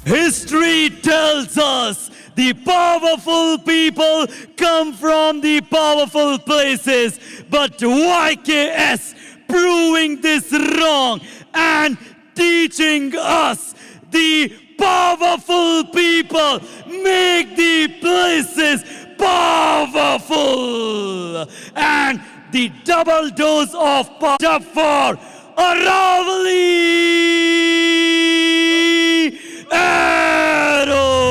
History tells us the powerful people come from the powerful places, but YKS proving this wrong and teaching us the powerful people make the places powerful. And the double dose of power for Aravalli Heroes.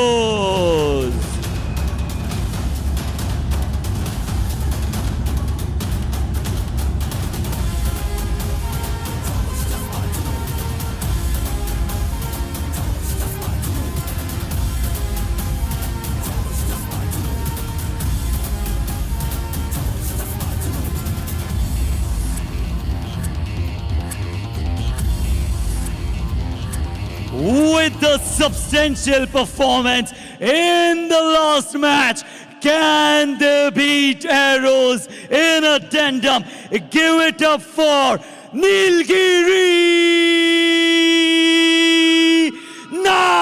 With the substantial performance in the last match, can they beat Heroes in a tandem? Give it up for Nilgiri Knights!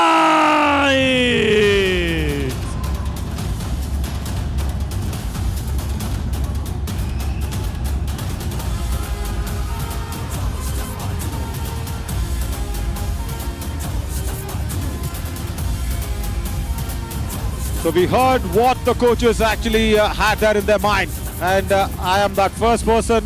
So we heard what the coaches actually had there in their mind, and I am that first person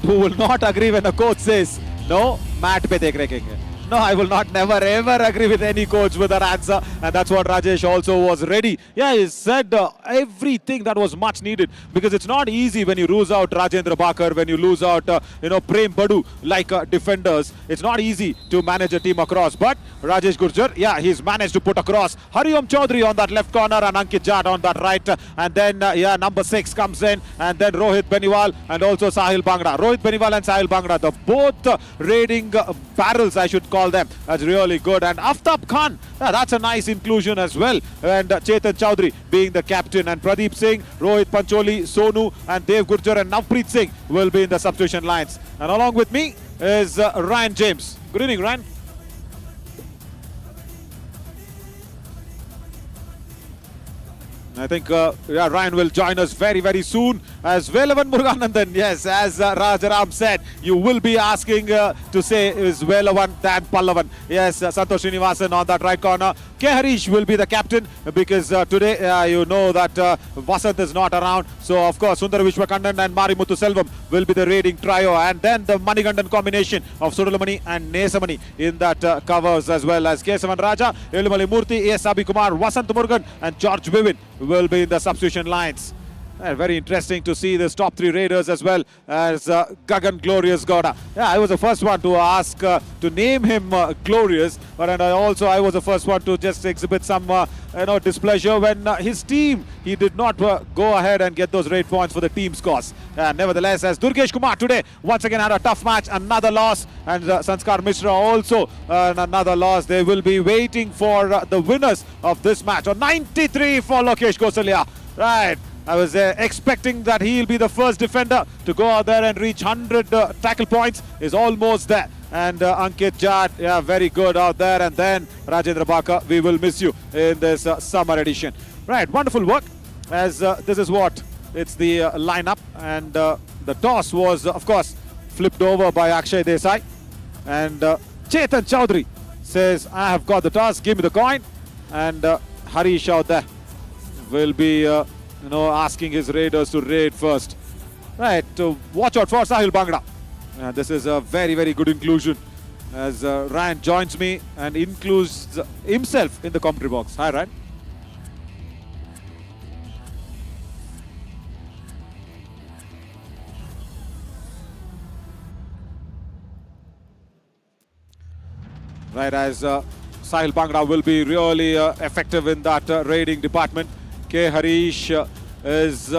who will not agree when a coach says no, mat pe dekh rakhenge. No, I will not never ever agree with any coach with that answer, and that's what Rajesh also was ready. Yeah, he said everything that was much needed, because it's not easy when you lose out Rajendra Bakar, when you lose out Prem Badu like defenders. It's not easy to manage a team across, but Rajesh Gurjar, yeah, he's managed to put across Hariom Chaudhary on that left corner and Ankit Jat on that right, and then number 6 comes in, and then Rohit Beniwal and also Sahil Bhangra. Rohit Beniwal and Sahil Bhangra, the both raiding barrels, I should call them. That's really good. And Aftab Khan, that's a nice inclusion as well. And Chetan Chaudhary being the captain, and Pradeep Singh, Rohit Pancholi, Sonu and Dev Gurjar and Navpreet Singh will be in the substitution lines. And along with me is Ryan James. Good evening, Ryan. I think Ryan will join us very, very soon as Velavan Muruganandan. Yes, as Rajaram said, you will be asking to say is Velavan than Pallavan. Yes, Santosh Srinivasan on that right corner. K. Harish will be the captain, because today you know that Vasant is not around. So, of course, Sundar Vishwakandan and Marimuthu Selvam will be the raiding trio. And then the Manigandan combination of Sudalamani and Nesamani in that covers, as well as Kesavan Raja, Elimali Murthy, A.S. Sabi Kumar, Vasant Murugan and George Vivin will be in the substitution lines. Very interesting to see this top 3 raiders, as well as Gagan Glorious Gowda. Yeah, I was the first one to ask to name him Glorious, but I was the first one to just exhibit some displeasure when his team, he did not go ahead and get those raid points for the team's cause. Nevertheless, as Durgesh Kumar today once again had a tough match, another loss, and Sanskar Mishra also another loss. They will be waiting for the winners of this match. 93 for Lokesh Gosalia. Right. I was expecting that he'll be the first defender to go out there and reach 100 tackle points. Is almost there. And Ankit Jat, yeah, very good out there. And then Rajendra Bakar, we will miss you in this summer edition. Right, wonderful work. As this is what it's the lineup. And the toss was, of course, flipped over by Akshay Desai. And Chetan Chaudhary says, I have got the toss, give me the coin. And Harish out there will be asking his raiders to raid first. Right, watch out for Sahil Bhangra. This is a very, very good inclusion, as Ryan joins me and includes himself in the commentary box. Hi, Ryan. Right, as Sahil Bhangra will be really effective in that raiding department. K. Harish is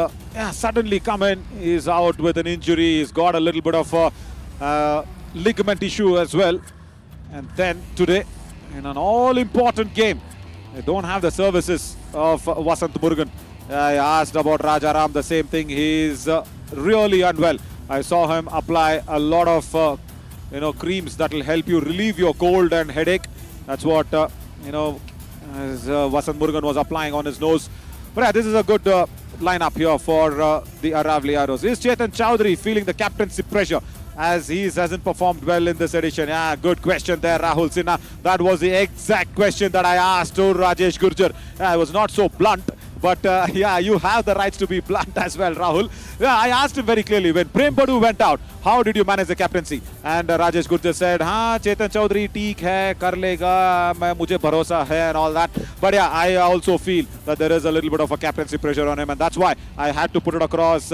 suddenly come in. He's out with an injury. He's got a little bit of a ligament issue as well. And then today, in an all-important game, they don't have the services of Vasant Murugan. I asked about Rajaram the same thing. He's really unwell. I saw him apply a lot of creams that will help you relieve your cold and headache. That's what as Vasant Murugan was applying on his nose. But yeah, this is a good lineup here for the Aravalli Heroes. Is Chetan Chowdhury feeling the captaincy pressure as he hasn't performed well in this edition? Yeah, good question there, Rahul Sinha. That was the exact question that I asked to Rajesh Gurjar. I was not so blunt. But yeah, you have the rights to be blunt as well, Rahul. Yeah, I asked him very clearly, when Prem Badu went out, how did you manage the captaincy? And Rajesh Gurjar said, हाँ, Chetan Chowdhury ठीक है, कर लेगा, मुझे भरोसा है and all that. But yeah, I also feel that there is a little bit of a captaincy pressure on him, and that's why I had to put it across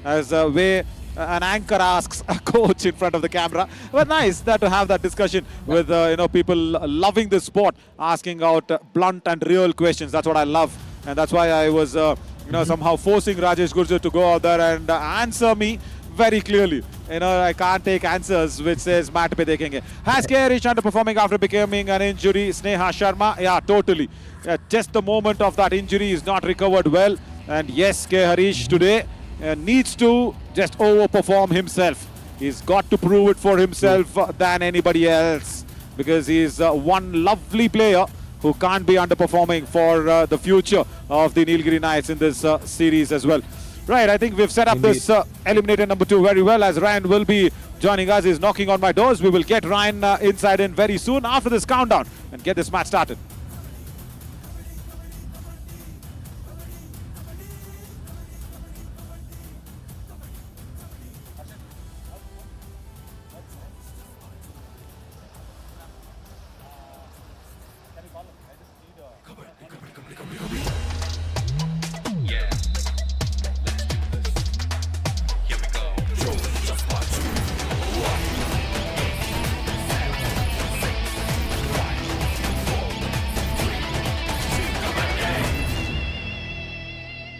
as a way an anchor asks a coach in front of the camera. But nice that to have that discussion with people loving this sport, asking out blunt and real questions. That's what I love. And that's why I was, somehow forcing Rajesh Gurjar to go out there and answer me very clearly. I can't take answers which says mat pe dekhenge. Has K. Harish underperforming after becoming an injury? Sneha Sharma? Yeah, totally. Just the moment of that injury is not recovered well. And yes, K. Harish today needs to just overperform himself. He's got to prove it for himself than anybody else, because he's one lovely player who can't be underperforming for the future of the Nilgiri Knights in this series as well. Right, I think we've set up this eliminator number 2 very well, as Ryan will be joining us. He's knocking on my doors. We will get Ryan inside in very soon after this countdown and get this match started.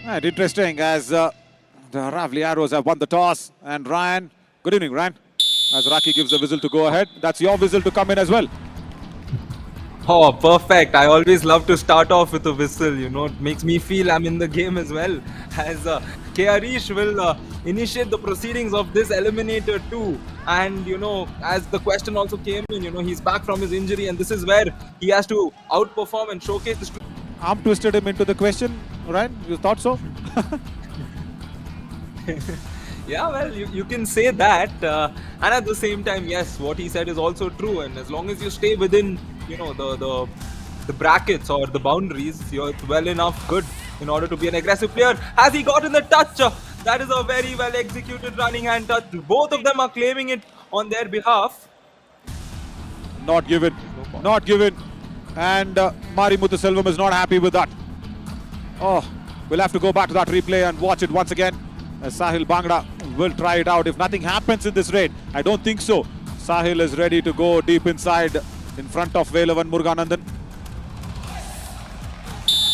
Right, interesting, as the Aravalli Heroes have won the toss. And Ryan, good evening, Ryan. As Raki gives the whistle to go ahead. That's your whistle to come in as well. Oh, perfect. I always love to start off with a whistle, It makes me feel I'm in the game as well. As K. Harish will initiate the proceedings of this eliminator too. And, as the question also came in, he's back from his injury, and this is where he has to outperform and showcase this. Arm twisted him into the question, Ryan. You thought so? Yeah, well, you can say that. And at the same time, yes, what he said is also true. And as long as you stay within, the brackets or the boundaries, you're well enough good in order to be an aggressive player. Has he gotten the touch? That is a very well executed running hand touch. Both of them are claiming it on their behalf. Not given. Not given. And Mari Muthuselvam is not happy with that. Oh, we'll have to go back to that replay and watch it once again. Sahil Bhangra will try it out. If nothing happens in this raid, I don't think so. Sahil is ready to go deep inside in front of Velavan Muruganandan.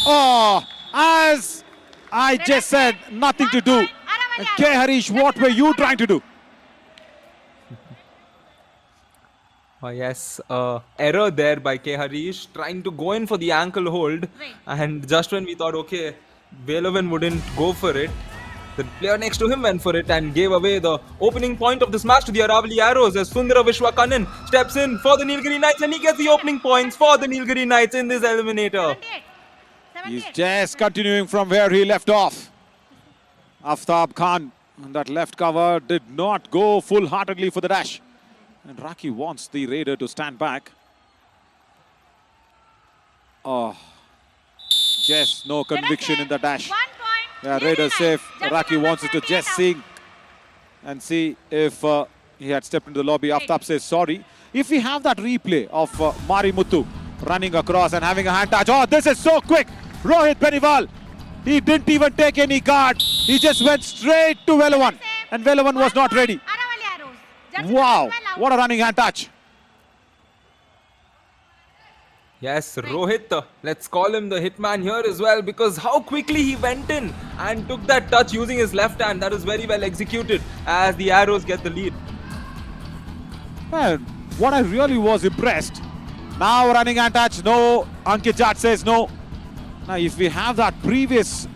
Oh, as I just said, nothing to do. And K. Harish, what were you trying to do? Yes, error there by K. Harish, trying to go in for the ankle hold. And just when we thought, okay, Velavan wouldn't go for it, the player next to him went for it and gave away the opening point of this match to the Aravalli Heroes, as Sundara Vishwakanan steps in for the Nilgiri Knights, and he gets the opening points for the Nilgiri Knights in this eliminator. He's just continuing from where he left off. Aftab Khan, that left cover, did not go full-heartedly for the dash. And Raki wants the Raider to stand back. Oh, just no conviction in the dash. Yeah, Raider safe. Raki wants it to just sink and see if he had stepped into the lobby. Aftab says sorry. If we have that replay of Mari Muthu running across and having a hand touch. Oh, this is so quick. Rohit Benival. He didn't even take any guard. He just went straight to Velavan. And Velavan was not ready. Wow, what a running hand touch. Yes, Rohit, let's call him the hitman here as well, because how quickly he went in and took that touch using his left hand. That was very well executed as the Arrows get the lead. Well, what I really was impressed. Now running hand touch, no. Ankit Jat says no. Now if we have that previous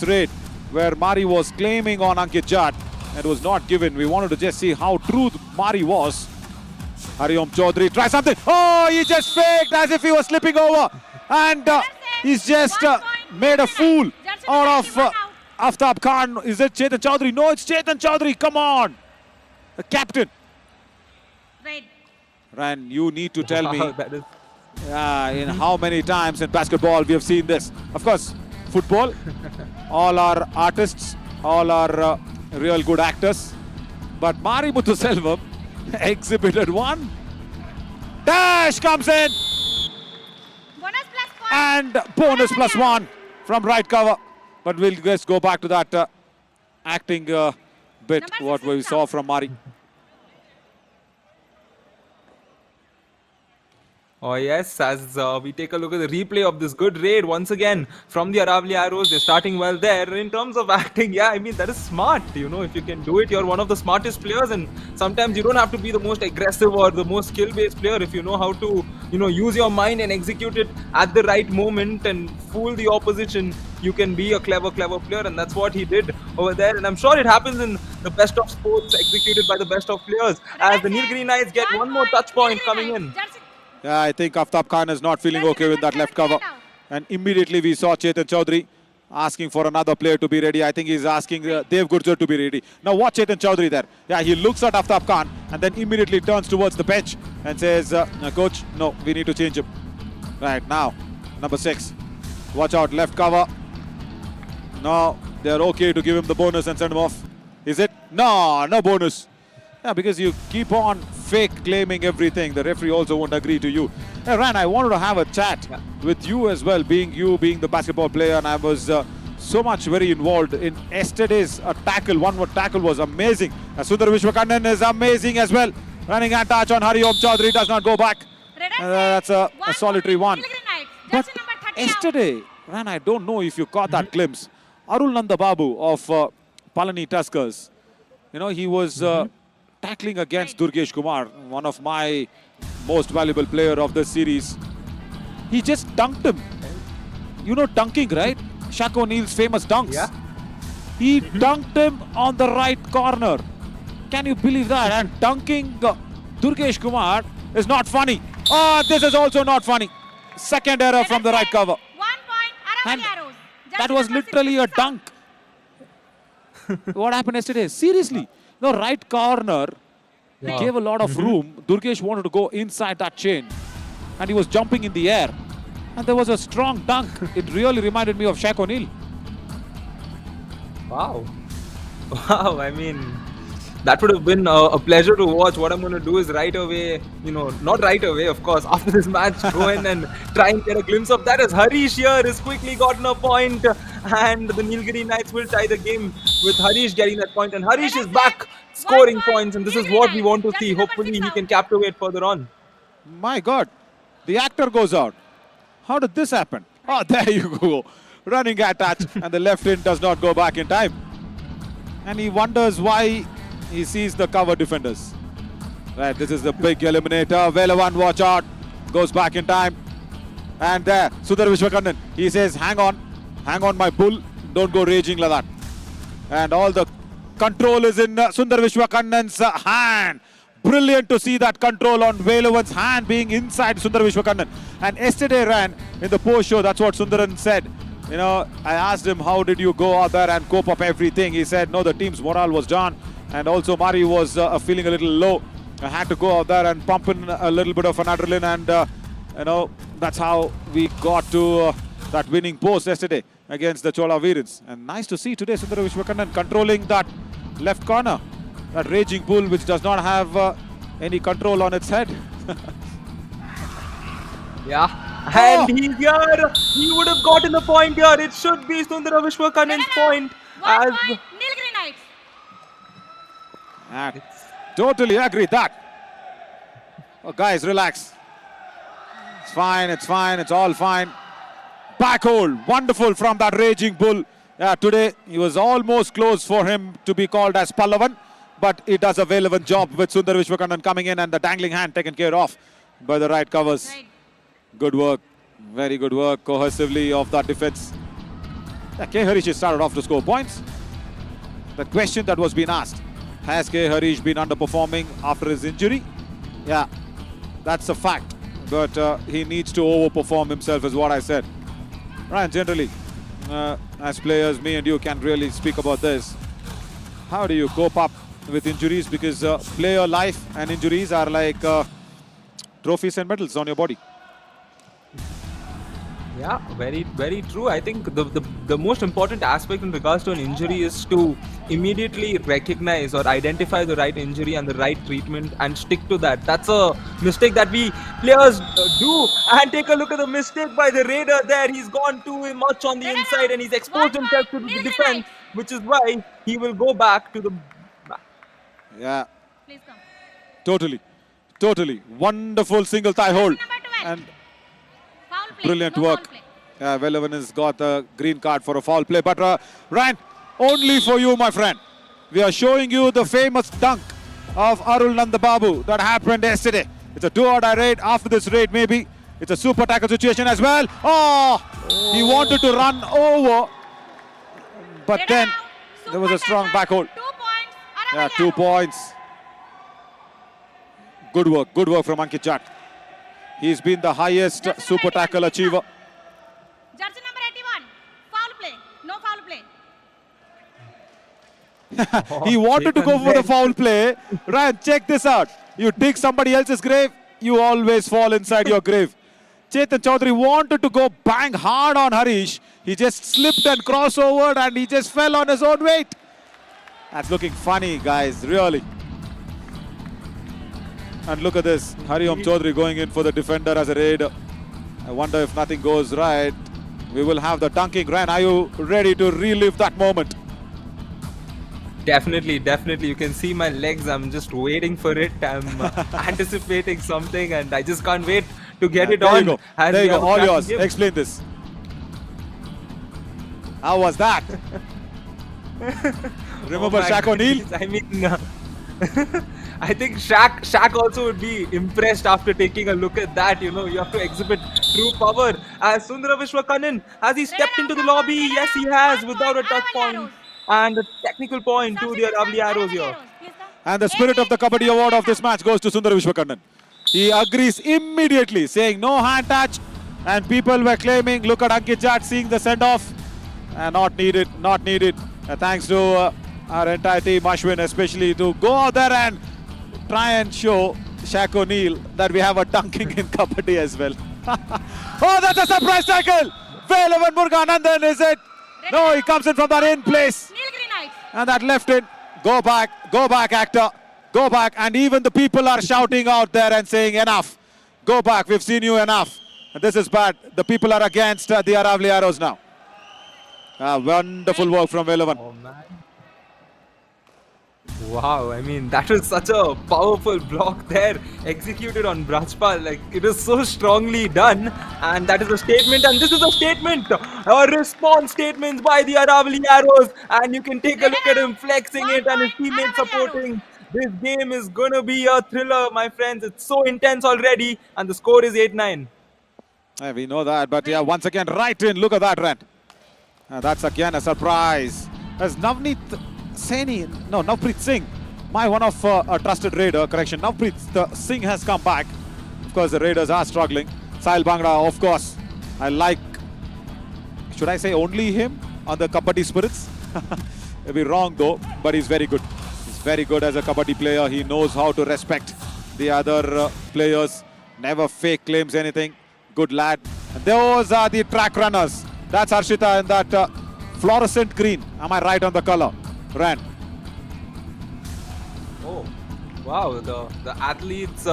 raid where Mari was claiming on Ankit Jat, it was not given. We wanted to just see how true Mari was. Hariom Chaudhary try something. Oh, he just faked as if he was slipping over. And he's just made a fool out of Aftab Khan. Is it Chetan Chaudhary? No, it's Chetan Chaudhary. Come on. The captain. Right. Ran, you need to tell me That is in how many times in basketball we have seen this. Of course, football, all are artists, all are real good actors. But Mari Muthuselvam exhibited one. Dash comes in Bonus plus point. and bonus plus one from right cover. But we'll just go back to that acting bit, Number what we 16 saw out. from Mari. Oh yes, as we take a look at the replay of this good raid once again from the Aravalli Arrows, they're starting well there. In terms of acting, yeah, I mean, that is smart. You know, if you can do it, you're one of the smartest players, and sometimes you don't have to be the most aggressive or the most skill-based player. If you know how to, you know, use your mind and execute it at the right moment and fool the opposition, you can be a clever player, and that's what he did over there. And I'm sure it happens in the best of sports executed by the best of players, as the Nilgiri Knights get one more touch point coming in. Yeah, I think Aftab Khan is not feeling okay with that left cover. And immediately we saw Chetan Chaudhary asking for another player to be ready. I think he's asking Dev Gurjar to be ready. Now watch Chetan Chaudhary there. Yeah, he looks at Aftab Khan and then immediately turns towards the bench and says, Coach, no, we need to change him. Right, now, number 6. Watch out, left cover. No, they're okay to give him the bonus and send him off. Is it? No, no bonus. Yeah, because you keep on fake claiming everything. The referee also won't agree to you. Hey, Ran, I wanted to have a chat with you as well, being the basketball player, and I was so much very involved in yesterday's tackle. One more tackle was amazing. Sundar Vishwakannan is amazing as well. Running and touch on Hari Om Chaudhary, does not go back. That's a solitary one. But yesterday, Ran, I don't know if you caught that glimpse. Arul Nanda Babu of Palani Tuskers, you know, he was tackling against Durgesh Kumar, one of my most valuable player of this series. He just dunked him. You know dunking, right? Shaq O'Neal's famous dunks. Yeah. He dunked him on the right corner. Can you believe that? And dunking Durgesh Kumar is not funny. Oh, this is also not funny. Second error from the right cover. 1 point, And Aravalli Arrows. that was literally a dunk. What happened yesterday? Seriously. No, right corner, he gave a lot of room. Durgesh wanted to go inside that chain and he was jumping in the air. And there was a strong dunk. It really reminded me of Shaq O'Neal. Wow. Wow, I mean, that would have been a pleasure to watch. What I'm going to do is right away, you know, not right away, of course, after this match, go in and try and get a glimpse of that, as Harish here has quickly gotten a point, and the Nilgiri Knights will tie the game with Harish getting that point, and Harish is back scoring points, and this is what we want to see. Hopefully he can captivate further on. My God, the actor goes out. How did this happen? Oh, there you go. Running at touch, and the left in does not go back in time. And he wonders why he sees the cover defenders. Right, this is the big eliminator. Velavan, watch out. Goes back in time. And there, Sundar Vishwakannan. He says, hang on, my bull. Don't go raging like that. And all the control is in Sundar Vishwakannan's hand. Brilliant to see that control on Velavan's hand being inside Sundar Vishwakannan. And yesterday ran in the post show, that's what Sundaran said. You know, I asked him, how did you go out there and cope up everything? He said, no, the team's morale was down. And also Mari was feeling a little low. I had to go out there and pump in a little bit of an adrenaline, and you know, that's how we got to that winning post yesterday against the Chola Veerans. And nice to see today Sundar Vishwakannan controlling that left corner, that raging bull which does not have any control on its head. Yeah. And he's here. He would have gotten the point here. It should be Sundara Vishwakannan's point. 1 As point, Nilgiri Knights. I totally agree that. Oh, guys, relax. It's fine, it's all fine. Back hold, wonderful from that raging bull. Yeah, today it was almost close for him to be called as Pallavan, but he does a relevant job with Sundar Vishwakannan coming in and the dangling hand taken care of by the right covers. Right. Good work, very good work cohesively of that defense. Yeah, K. Harish started off to score points. The question that was being asked, has K. Harish been underperforming after his injury? Yeah, that's a fact. but he needs to overperform himself is what I said. Right, generally, as players, me and you can really speak about this. How do you cope up with injuries? Because player life and injuries are like trophies and medals on your body. Yeah, very true. I think the most important aspect in regards to an injury is to immediately recognize or identify the right injury and the right treatment and stick to that. That's a mistake that we players do. And take a look at the mistake by the Raider there. He's gone too much on the Raider inside out. and he's exposed 1 himself to point, the Nilgiri defense, which is why he will go back to the. Yeah, Please come. totally. Wonderful single thigh hold. Number 12. And Foul play. brilliant No work. foul play. Yeah, Velavan has got a green card for a foul play. But Ryan, only for you, my friend. We are showing you the famous dunk of Arul Nandababu that happened yesterday. It's a do-or-die raid. After this raid, maybe it's a super tackle situation as well. Oh, he wanted to run over, but Raider then out. there was a Super strong tackle. back hold. 2 points. Yeah, Aravalli 2 out. points. Good work from Ankit Jat. He's been the highest Jersey super number 81, tackle please achiever. come. Jersey number 81. Foul play. No foul play. He wanted to go for the foul play. Ryan, check this out. You dig somebody else's grave, you always fall inside your grave. Chetan Chaudhary wanted to go bang hard on Harish. He just slipped and crossed over and he just fell on his own weight. That's looking funny, guys, really. And look at this. Hariom Chaudhary going in for the defender as a raid. I wonder if nothing goes right. We will have the dunking. Ryan, are you ready to relive that moment? Definitely. You can see my legs. I'm just waiting for it. I'm anticipating something, and I just can't wait to get it there on. you go. as There we you go. have a All cracking yours. game. Explain this. How was that? Remember Oh my Shaq O'Neal? goodness, I mean, I think Shaq also would be impressed after taking a look at that. You know, you have to exhibit true power. As Sundara Vishwakanan, has he stepped into the lobby? Yes, he has, without a touch point. And a technical point to the Aravalli Arrows here. Please come. And the spirit of the Kabaddi award of this match goes to Sundar Vishwakarnan. He agrees immediately, saying no hand touch. And people were claiming, look at Ankit Jat seeing the send-off. Not needed. Thanks to our entire team, Ashwin especially, to go out there and try and show Shaq O'Neal that we have a dunking in Kabaddi as well. Oh, that's a surprise tackle! Velavan Muruganandan, is it? No, he comes in from that in place. Nilgiri Knights. And that left in. Go back, actor. Go back. And even the people are shouting out there and saying, enough. Go back, we've seen you enough. And this is bad. The people are against the Aravalli Arrows now. Wonderful work from Velavan. Oh man. Wow, I mean, that was such a powerful block there, executed on Brajpal. Like, it is so strongly done, and that is a statement, and this is a statement, a response statement by the Aravalli Arrows, and you can take a look at him flexing it and his teammates supporting. This game is gonna be a thriller, my friends. It's so intense already, and the score is 8-9. Yeah, we know that, but yeah, once again, right in. Look at that, Ren. That's again a surprise. As Navpreet Singh, my one of a trusted raider, Navpreet Singh has come back. Of course, the Raiders are struggling. Sahil Bhangra, of course. I like, should I say only him on the Kabaddi spirits? It'll be wrong though, but he's very good. He's very good as a Kabaddi player. He knows how to respect the other players. Never fake claims anything. Good lad. And those are the track runners. That's Harshita in that fluorescent green. Am I right on the color? Ran. Oh, wow, the athletes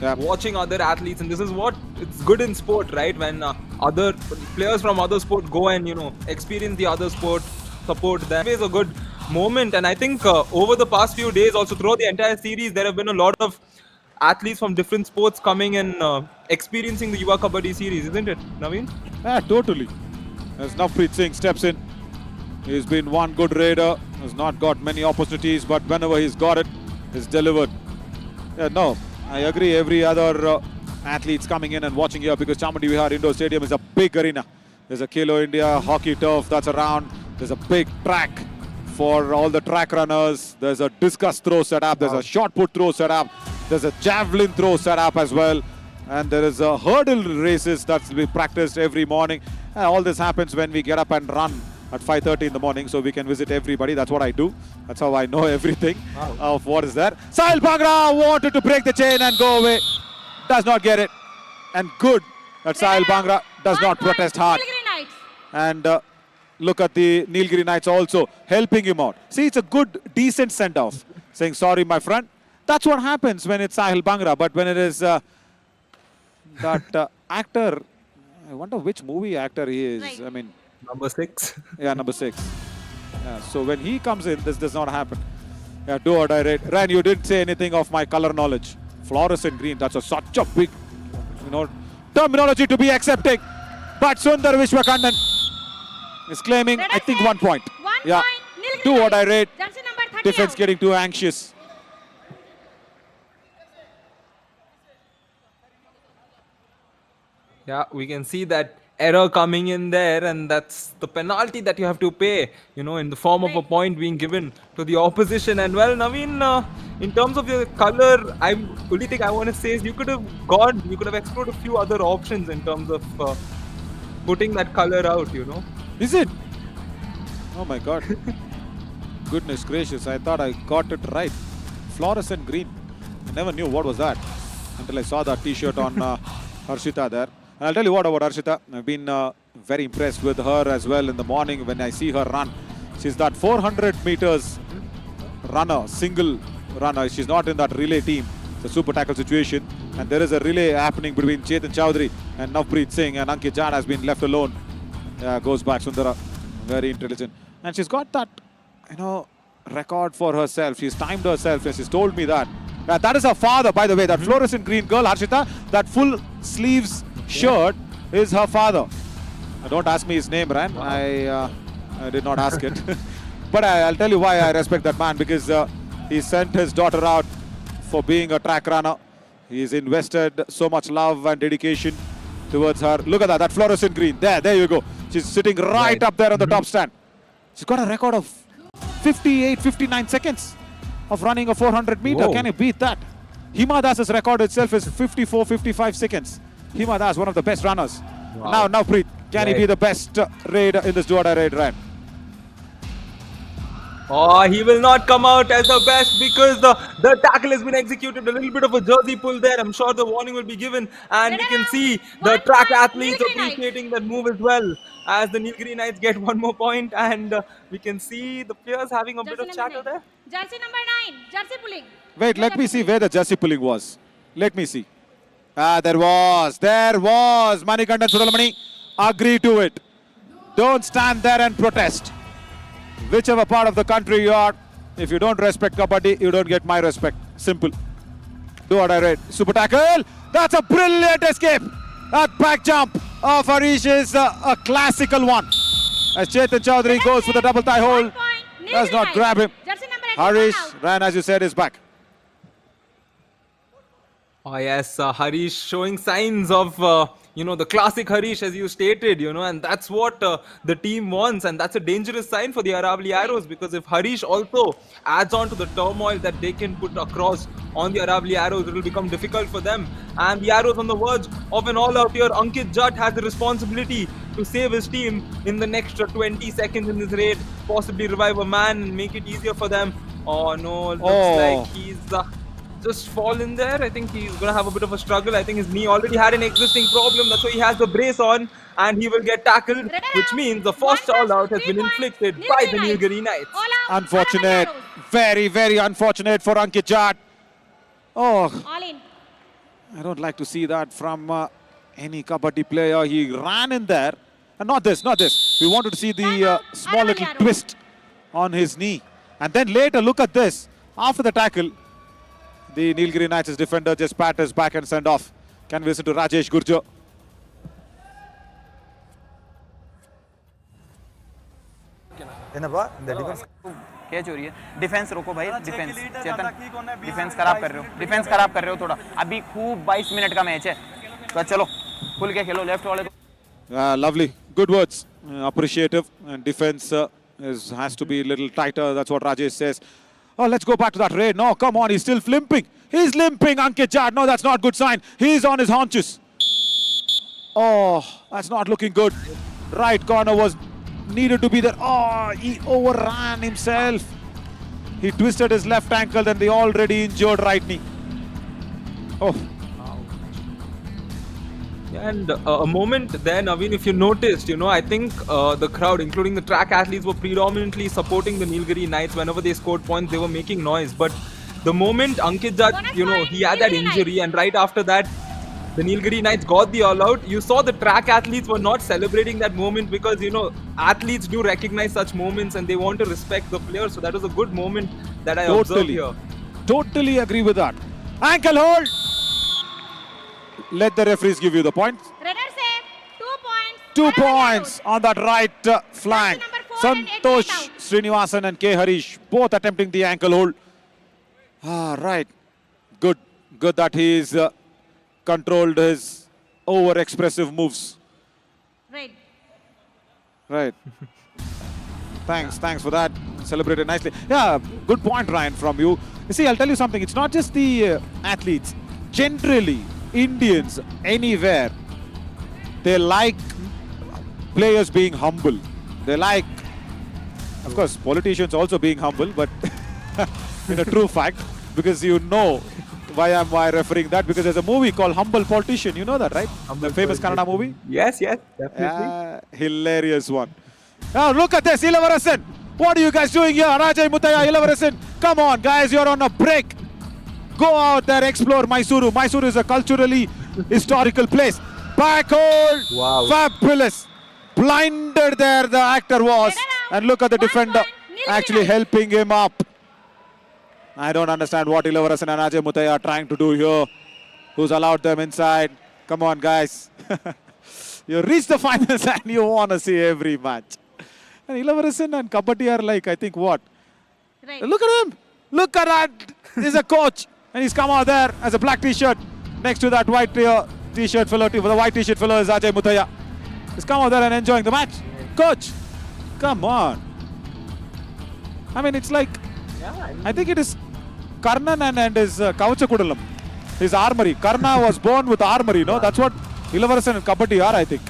Yep. watching other athletes, and this is what it's good in sport, right? When other players from other sport go and, you know, experience the other sport, support them. It's a good moment, and I think over the past few days, also throughout the entire series, there have been a lot of athletes from different sports coming and experiencing the Yuva Kabaddi series, isn't it, Naveen? Yeah, totally. As Navpreet Singh steps in, he's been one good raider, has not got many opportunities, but whenever he's got it, he's delivered. Yeah, no, I agree. Every other athletes coming in and watching here, because Chambal Vihar Indoor Stadium is a big arena. There's a Khelo India hockey turf that's around. There's a big track for all the track runners. There's a discus throw set up. There's a shot put throw set up. There's a javelin throw set up as well. And there is a hurdle races that's be practiced every morning. All this happens when we get up and run at 5:30 in the morning, so we can visit everybody. That's what I do. That's how I know everything of what is there. Sahil Bhangra wanted to break the chain and go away. Does not get it. And good that Sahil Bhangra does not protest hard. Nilgiri Knights. And look at the Nilgiri Knights also helping him out. See, it's a good, decent send-off. Saying, sorry, my friend. That's what happens when it's Sahil Bhangra. But when it is that actor, I wonder which movie actor he is. Right. I mean, Number 6. yeah, number 6. Yeah, so when he comes in, this does not happen. Yeah, do or die rate. Ryan, you didn't say anything of my color knowledge. Fluorescent green, that's such a big, terminology to be accepting. But Sundar Vishwakandan is claiming, I think, 1 point. 1 Yeah, point. Nilgiri do or die Knights. rate. Jersey number 30 Defense out. getting too anxious. Yeah, we can see that error coming in there, and that's the penalty that you have to pay, in the form of a point being given to the opposition. And well, Naveen, in terms of your color, only thing I want to say is you could have explored a few other options in terms of putting that color out, Is it? Oh my God. Goodness gracious, I thought I got it right. Fluorescent green. I never knew what was that until I saw that t-shirt on Harshita there. And I'll tell you what about Harshita. I've been very impressed with her as well in the morning when I see her run. She's that 400 meters runner, single runner. She's not in that relay team. It's a super tackle situation. And there is a relay happening between Chetan Chowdhury and Navpreet Singh. And Ankit Jad has been left alone. Goes back Sundara. Very intelligent. And she's got that, record for herself. She's timed herself and she's told me that. That is her father, by the way. That fluorescent green girl, Harshita, that full sleeves shirt is her father. Don't ask me his name, Ran. Wow. I did not ask it. But I'll tell you why I respect that man, because he sent his daughter out for being a track runner. He's invested so much love and dedication towards her. Look at that fluorescent green. There you go. She's sitting right up there on the top stand. She's got a record of 58, 59 seconds of running a 400 meter. Whoa. Can you beat that? Hima Das's record itself is 54, 55 seconds. Hima Das, one of the best runners. Wow. Now Preet, can he be the best raider in this do-or-die raid, Ryan? Oh, he will not come out as the best because the tackle has been executed. A little bit of a jersey pull there. I'm sure the warning will be given. And we can see the track athletes appreciating that move as well, as the Nilgiri Knights get 1 more point. And we can see the players having a bit of chatter there. Jersey number 9. Jersey pulling. Wait, let me see where the jersey pulling was. Let me see. There was. Manikandan Sudalamani, agree to it. Don't stand there and protest. Whichever part of the country you are, if you don't respect Kabaddi, you don't get my respect. Simple. Do what I read. Super tackle. That's a brilliant escape. That back jump of Harish is a classical one. As Chetan Chowdhury goes for the double thigh hold, does not grab him. Harish, Ryan, as you said, is back. Oh yes, Harish showing signs of, the classic Harish, as you stated, and that's what the team wants, and that's a dangerous sign for the Aravalli Arrows, because if Harish also adds on to the turmoil that they can put across on the Aravalli Arrows, it will become difficult for them. And the Arrows on the verge of an all-out here. Ankit Jat has the responsibility to save his team in the next 20 seconds in this raid, possibly revive a man and make it easier for them. Oh no, it looks like he's just fallen there. I think he's going to have a bit of a struggle. I think his knee already had an existing problem. That's why he has the brace on and he will get tackled, which means the first all-out has been inflicted by the Nilgiri Knights. Unfortunate. Very, very unfortunate for Ankit Jat. Oh, I don't like to see that from any Kabaddi player. He ran in there. And not this. We wanted to see the small little twist on his knee. And then later, look at this. After the tackle, the Nilgiri Knights' defender just pat his back and send off. Can we listen to Rajesh Gurjo? Catch हो रही है. Defence रोको भाई. Defence चेतन, defence खराब कर रहे हो थोड़ा. अभी खूब 22 मिनट का मैच है, तो चलो खुल के खेलो. लेफ्ट वाले को. Lovely, good words, appreciative. And defense has to be a little tighter. That's what Rajesh says. Oh, let's go back to that raid. No, come on, he's still limping. He's limping, Ankit Jad. No, that's not good sign. He's on his haunches. Oh, that's not looking good. Right corner was needed to be there. Oh, he overran himself. He twisted his left ankle, then the already injured right knee. Oh. And a moment there, Naveen, if you noticed, I think the crowd, including the track athletes, were predominantly supporting the Nilgiri Knights. Whenever they scored points, they were making noise. But the moment Ankit Jad, he had that injury, and right after that, the Nilgiri Knights got the all-out. You saw the track athletes were not celebrating that moment because, athletes do recognize such moments and they want to respect the players. So that was a good moment that I observed here. Totally agree with that. Ankle hold. Let the referees give you the points. Runner save, 2 points. 2 Aravalli points on that right flank. Number 4 and 88 Santosh out. Srinivasan and K. Harish both attempting the ankle hold. Right. Good that he's controlled his over-expressive moves. Right. Right. Thanks for that. Celebrated nicely. Yeah, good point, Ryan, from you. You see, I'll tell you something. It's not just the athletes. Generally, Indians anywhere, they like players being humble. They like, of course, politicians also being humble, but in a true fact, because why am I referring that? Because there's a movie called Humble Politician. You know that, right? The famous Kannada movie? Yes, definitely. Hilarious one. Now look at this, Ilavarasan. What are you guys doing here? Rajay Muthaiya, Ilavarasan. Come on, guys, you're on a break. Go out there, explore Mysore. Mysore is a culturally historical place. Back hold. Wow. Fabulous. Blinded there the actor was. And look at the defender actually helping him up. I don't understand what Ilavarasan and Ajay Muthaiya are trying to do here. Who's allowed them inside? Come on, guys. You reach the finals and you want to see every match. And Ilavarasan and Kabaddi are like, I think what? Right. Look at him. Look at that. He's a coach. And he's come out there as a black t-shirt. Next to that white t-shirt fellow, the white t-shirt fellow is Ajay Muthaiya. He's come out there and enjoying the match. Coach, come on. I mean, it's like, I think it is Karnan and his Kavachakudalam, his armory. Karna was born with armory, no? That's what Ilavarasan and Kabaddi are, I think.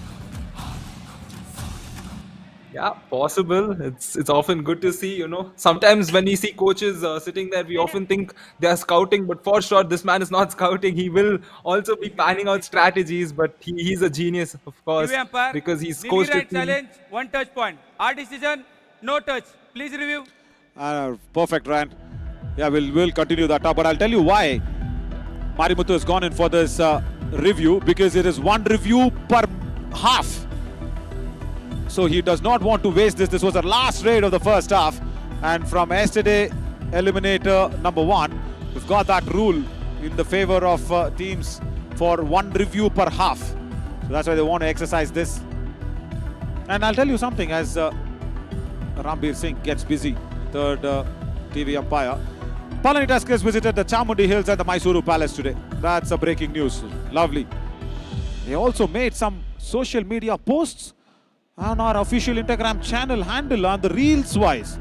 Yeah, possible. It's often good to see, Sometimes when we see coaches sitting there, we often think they are scouting, but for sure, this man is not scouting. He will also be planning out strategies, but he's a genius, of course, because he's coached a team. Challenge, 1 touch point. Our decision, no touch. Please review. Perfect, Ryan. Yeah, we'll continue that up, but I'll tell you why Marimuthu has gone in for this review, because it is 1 review per half. So he does not want to waste this. This was the last raid of the first half. And from yesterday, eliminator number 1, we've got that rule in the favor of teams for 1 review per half. So that's why they want to exercise this. And I'll tell you something, as Rambir Singh gets busy, third TV umpire. Palani Tuskers visited the Chamundi Hills and the Mysore Palace today. That's a breaking news. Lovely. They also made some social media posts on our official Instagram channel handle on the reels wise.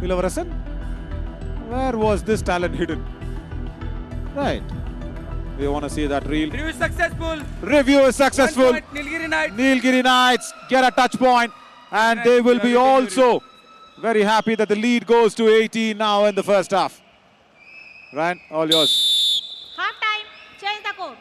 Ilavarasan, where was this talent hidden? Right. We want to see that reel. Review successful. Review is successful. 1 point, Nilgiri Knights. Nilgiri Knights get a touch point, and they will be also very happy that the lead goes to 18 now in the first half. Ryan, all yours. Half time, change the court.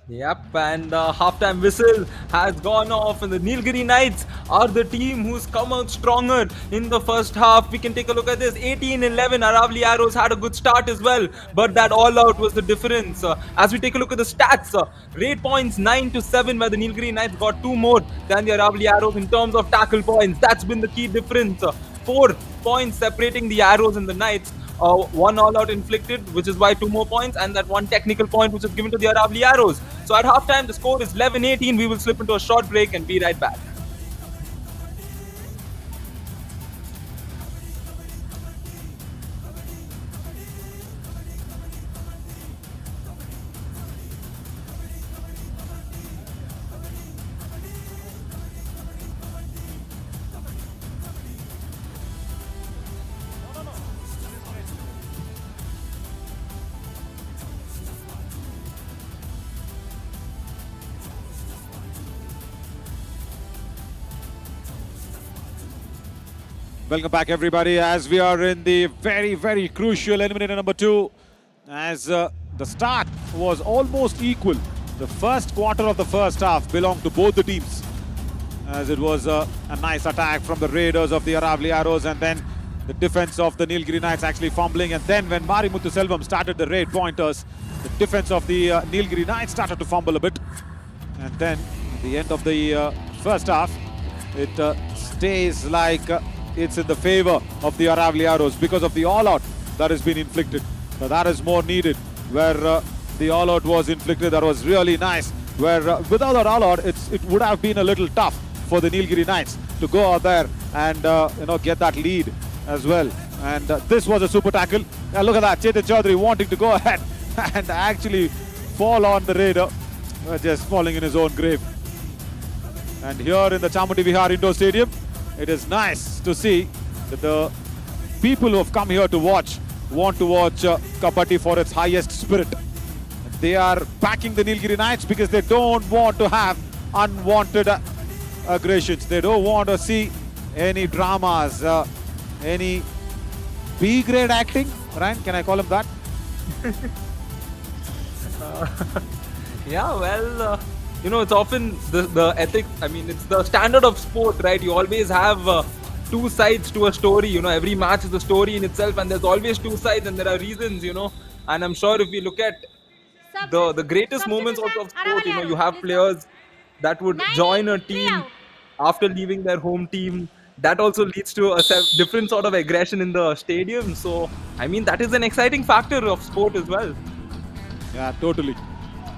Yep, and the halftime whistle has gone off, and the Nilgiri Knights are the team who's come out stronger in the first half. We can take a look at this. 18-11, Aravalli Arrows had a good start as well, but that all-out was the difference. As we take a look at the stats, raid points 9-7, where the Nilgiri Knights got 2 more than the Aravalli Arrows in terms of tackle points. That's been the key difference. 4 points separating the Arrows and the Knights. 1 all-out inflicted, which is why 2 more points, and that 1 technical point which is given to the Aravalli Arrows. So at halftime, the score is 11-18. We will slip into a short break and be right back. Welcome back, everybody, as we are in the very, very crucial eliminator number 2. As the start was almost equal. The first quarter of the first half belonged to both the teams, as it was a nice attack from the Raiders of the Aravalli Arrows, and then the defense of the Nilgiri Knights actually fumbling. And then when Marimuthu Selvam started the raid pointers, the defense of the Nilgiri Knights started to fumble a bit. And then at the end of the first half, it stays like it's in the favor of the Aravalli Arrows because of the all-out that has been inflicted. So that is more needed, where the all-out was inflicted. That was really nice, where without that all-out, it would have been a little tough for the Nilgiri Knights to go out there and get that lead as well. And this was a super tackle. Look at that, Chetan Chaudhary wanting to go ahead and actually fall on the Raider, just falling in his own grave. And here in the Chamundi Vihar Indoor Stadium, it is nice to see that the people who have come here to watch want to watch Kabaddi for its highest spirit. They are backing the Nilgiri Knights because they don't want to have unwanted aggressions. They don't want to see any dramas, any B-grade acting. Ryan, can I call him that? Yeah, well, it's often the ethic. I mean, it's the standard of sport, right? You always have two sides to a story. Every match is a story in itself, and there's always two sides, and there are reasons. And I'm sure if we look at the greatest moments also of sport, you have players that would join a team after leaving their home team. That also leads to a different sort of aggression in the stadium. So, I mean, that is an exciting factor of sport as well. Yeah, totally.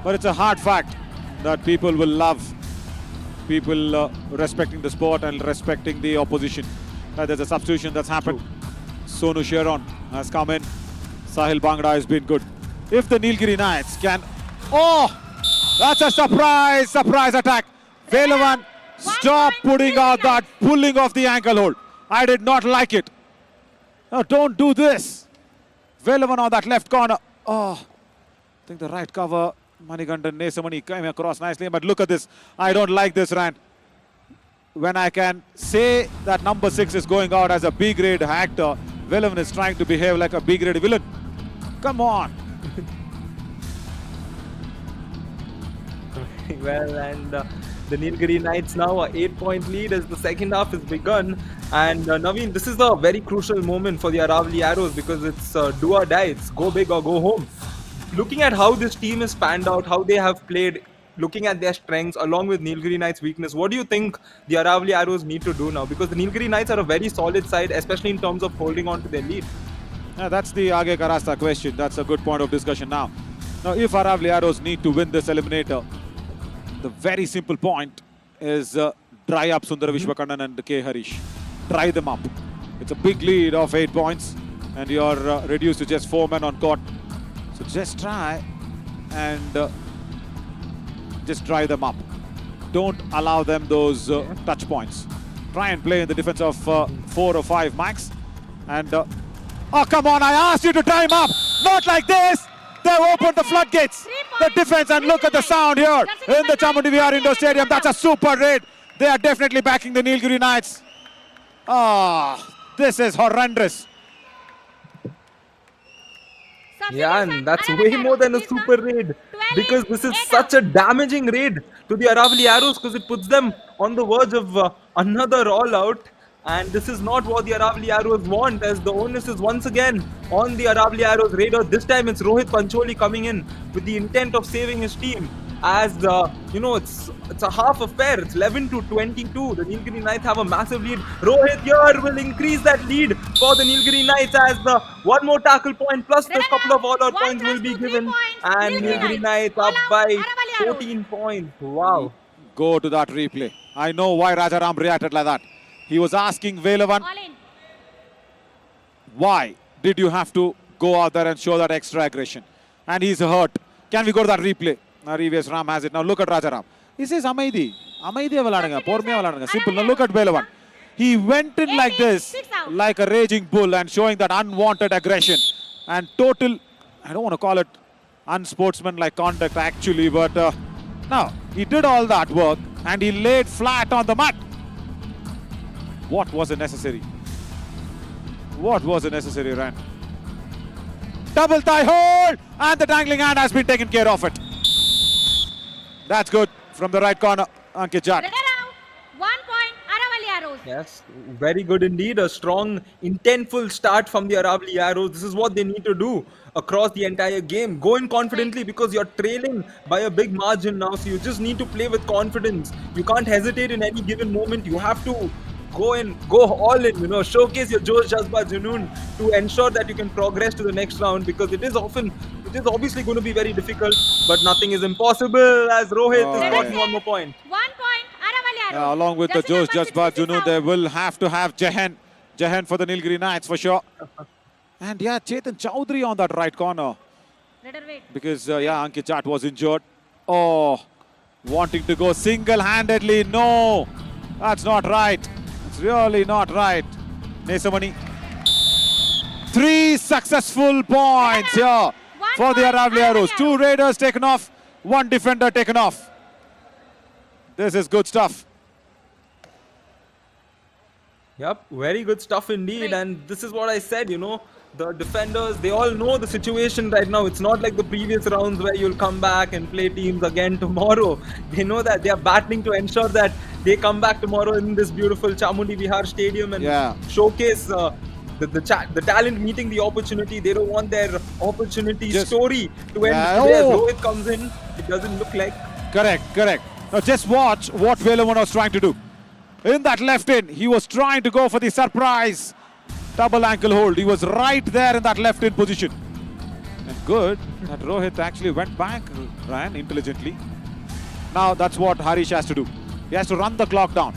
But it's a hard fact that people will love people respecting the sport and respecting the opposition. There's a substitution that's happened. Sonu Sheron has come in. Sahil Bhangra has been good. If the Nilgiri Knights can... Oh! That's a surprise attack. Velavan, stop putting out that pulling off the ankle hold. I did not like it. No, don't do this. Velavan on that left corner. Oh, I think the right cover. Manigandan Nesamani came across nicely, but look at this. I don't like this, Ryan. When I can say that number 6 is going out as a B-grade actor, Velavan is trying to behave like a B-grade villain. Come on. Well, and the Nilgiri Knights now a 8-point lead as the second half has begun. And Naveen, this is a very crucial moment for the Aravalli Arrows because it's do or die. It's go big or go home. Looking at how this team is panned out, how they have played, looking at their strengths along with Nilgiri Knights' weakness, what do you think the Aravalli Arrows need to do now? Because the Nilgiri Knights are a very solid side, especially in terms of holding on to their lead. Yeah, that's the Aage Ka Rasta question. That's a good point of discussion now. Now, if Aravalli Arrows need to win this eliminator, the very simple point is dry up Sundara Vishwakarnan and K. Harish. Dry them up. It's a big lead of 8 points and you're reduced to just 4 men on court. So just try and just dry them up. Don't allow them those touch points. Try and play in the defense of 4 or 5 max. And oh, come on, I asked you to dry him up. Not like this. They've opened the floodgates. The defense, and look at the sound here in the Chamundi Vihar Indoor Stadium. That's a super raid. They are definitely backing the Nilgiri Knights. This is horrendous. Yeah, and that's way more than a super raid because this is such a damaging raid to the Aravalli Arrows because it puts them on the verge of another all-out. And this is not what the Aravalli Arrows want, as the onus is once again on the Aravalli Arrows raider. This time it's Rohit Pancholi coming in with the intent of saving his team. As it's a half affair. It's 11-22. The Nilgiri Knights have a massive lead. Rohit here will increase that lead for the Nilgiri Knights as the one more tackle point plus the couple of all-out points will be given. And Nilgiri Knights up by 14 points. Wow. Go to that replay. I know why Rajaram reacted like that. He was asking Velavan, why did you have to go out there and show that extra aggression? And he's hurt. Can we go to that replay? Revius Ram has it. Now look at Rajaram. He says, Amaidi. Amaidi valadanga. Pormiya valadanga. Simple. Now look at Velavan. He went in like this, like a raging bull and showing that unwanted aggression. And total, I don't want to call it unsportsmanlike conduct actually, but now he did all that work and he laid flat on the mat. What was necessary? What was a necessary run? Double thigh hold, and the dangling hand has been taken care of it. That's good from the right corner, Ankit Jat. Red out. 1 point, Aravalli Arrows. Yes, very good indeed. A strong, intentful start from the Aravalli Arrows. This is what they need to do across the entire game. Go in confidently because you're trailing by a big margin now. So you just need to play with confidence. You can't hesitate in any given moment. You have to go in, go all in, showcase your Josh Jazba Junoon to ensure that you can progress to the next round, because it is obviously going to be very difficult, but nothing is impossible as Rohit is got one more point. 1 point, Aravalli Arrows. Along with the Jersey Josh number Jazba 66 Junoon, out. they will have to have Jahan for the Nilgiri Knights for sure. And yeah, Chetan Chowdhury on that right corner, Redder wait. because Ankit Jat was injured. Oh, wanting to go single-handedly. No, that's not right. It's really not right. Nesamani. 3 successful points here for the Aravalli Arrows. 2 raiders taken off, 1 defender taken off. This is good stuff. Yep, very good stuff indeed. Right. And this is what I said, the defenders, they all know the situation right now. It's not like the previous rounds where you'll come back and play teams again tomorrow. They know that they are battling to ensure that they come back tomorrow in this beautiful Chamundi Vihar Stadium and showcase the talent meeting the opportunity. They don't want their opportunity story to end today as Rohit comes in. It doesn't look like. Correct. Now just watch what Velavan was trying to do. In that left in, he was trying to go for the surprise double ankle hold. He was right there in that left in position. And good that Rohit actually went back, ran intelligently. Now that's what Harish has to do. He has to run the clock down.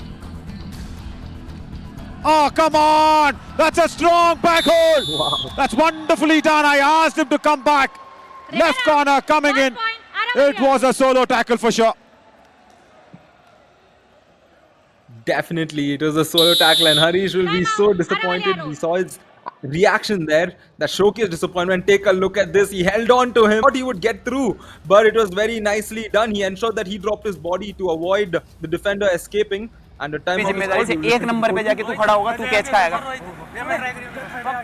Oh, come on! That's a strong back hold! Wow. That's wonderfully done. I asked him to come back. Left corner coming 1 in. point, Aravalli It was a solo tackle for sure. Definitely, it was a solo tackle, and Harish will be so Timeout, disappointed. Aravalli We saw his reaction there that showcased disappointment. Take a look at this. He held on to him. Thought he would get through, but it was very nicely done. He ensured that he dropped his body to avoid the defender escaping. And the time जिम्मेदारी से 1 number पे जाके तू खड़ा होगा, तू catch खाएगा,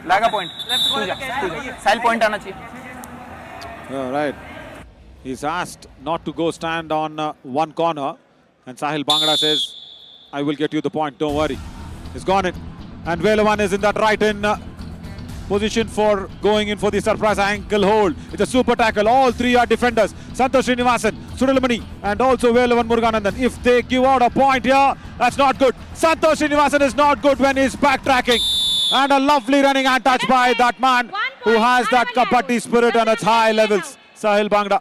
लागा पॉइंट, तू जा, साइल पॉइंट आना चाहिए. Right. He's asked not to go stand on one corner, and Sahil Bhangra says, I will get you the point, don't worry. He's gone in. And Velavan is in that right in position for going in for the surprise ankle hold. It's a super tackle. All 3 are defenders. Santosh Srinivasan, Surilamani, and also Velavan Muruganandan. If they give out a point here, that's not good. Santosh Srinivasan is not good when he's backtracking. And a lovely running hand touch by that man who has that Kabaddi spirit on its high levels. Sahil Bhangra.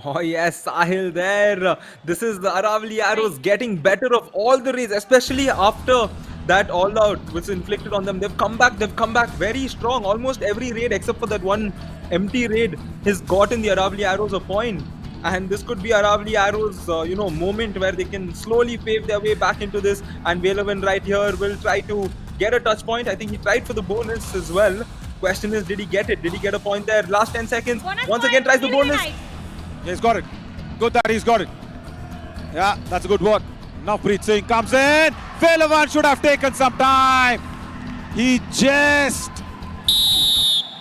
Oh yes, Sahil there. This is the Aravalli Arrows getting better of all the raids, especially after that all-out which inflicted on them. They've come back very strong. Almost every raid except for that one empty raid has gotten the Aravalli Arrows a point. And this could be Aravalli Arrows, moment where they can slowly pave their way back into this. And Velavan right here will try to get a touch point. I think he tried for the bonus as well. Question is, did he get it? Did he get a point there? Last 10 seconds. Once again tries the bonus. He's got it. Good that he's got it. Yeah, that's a good work. Navpreet Singh comes in. Velavan should have taken some time. He just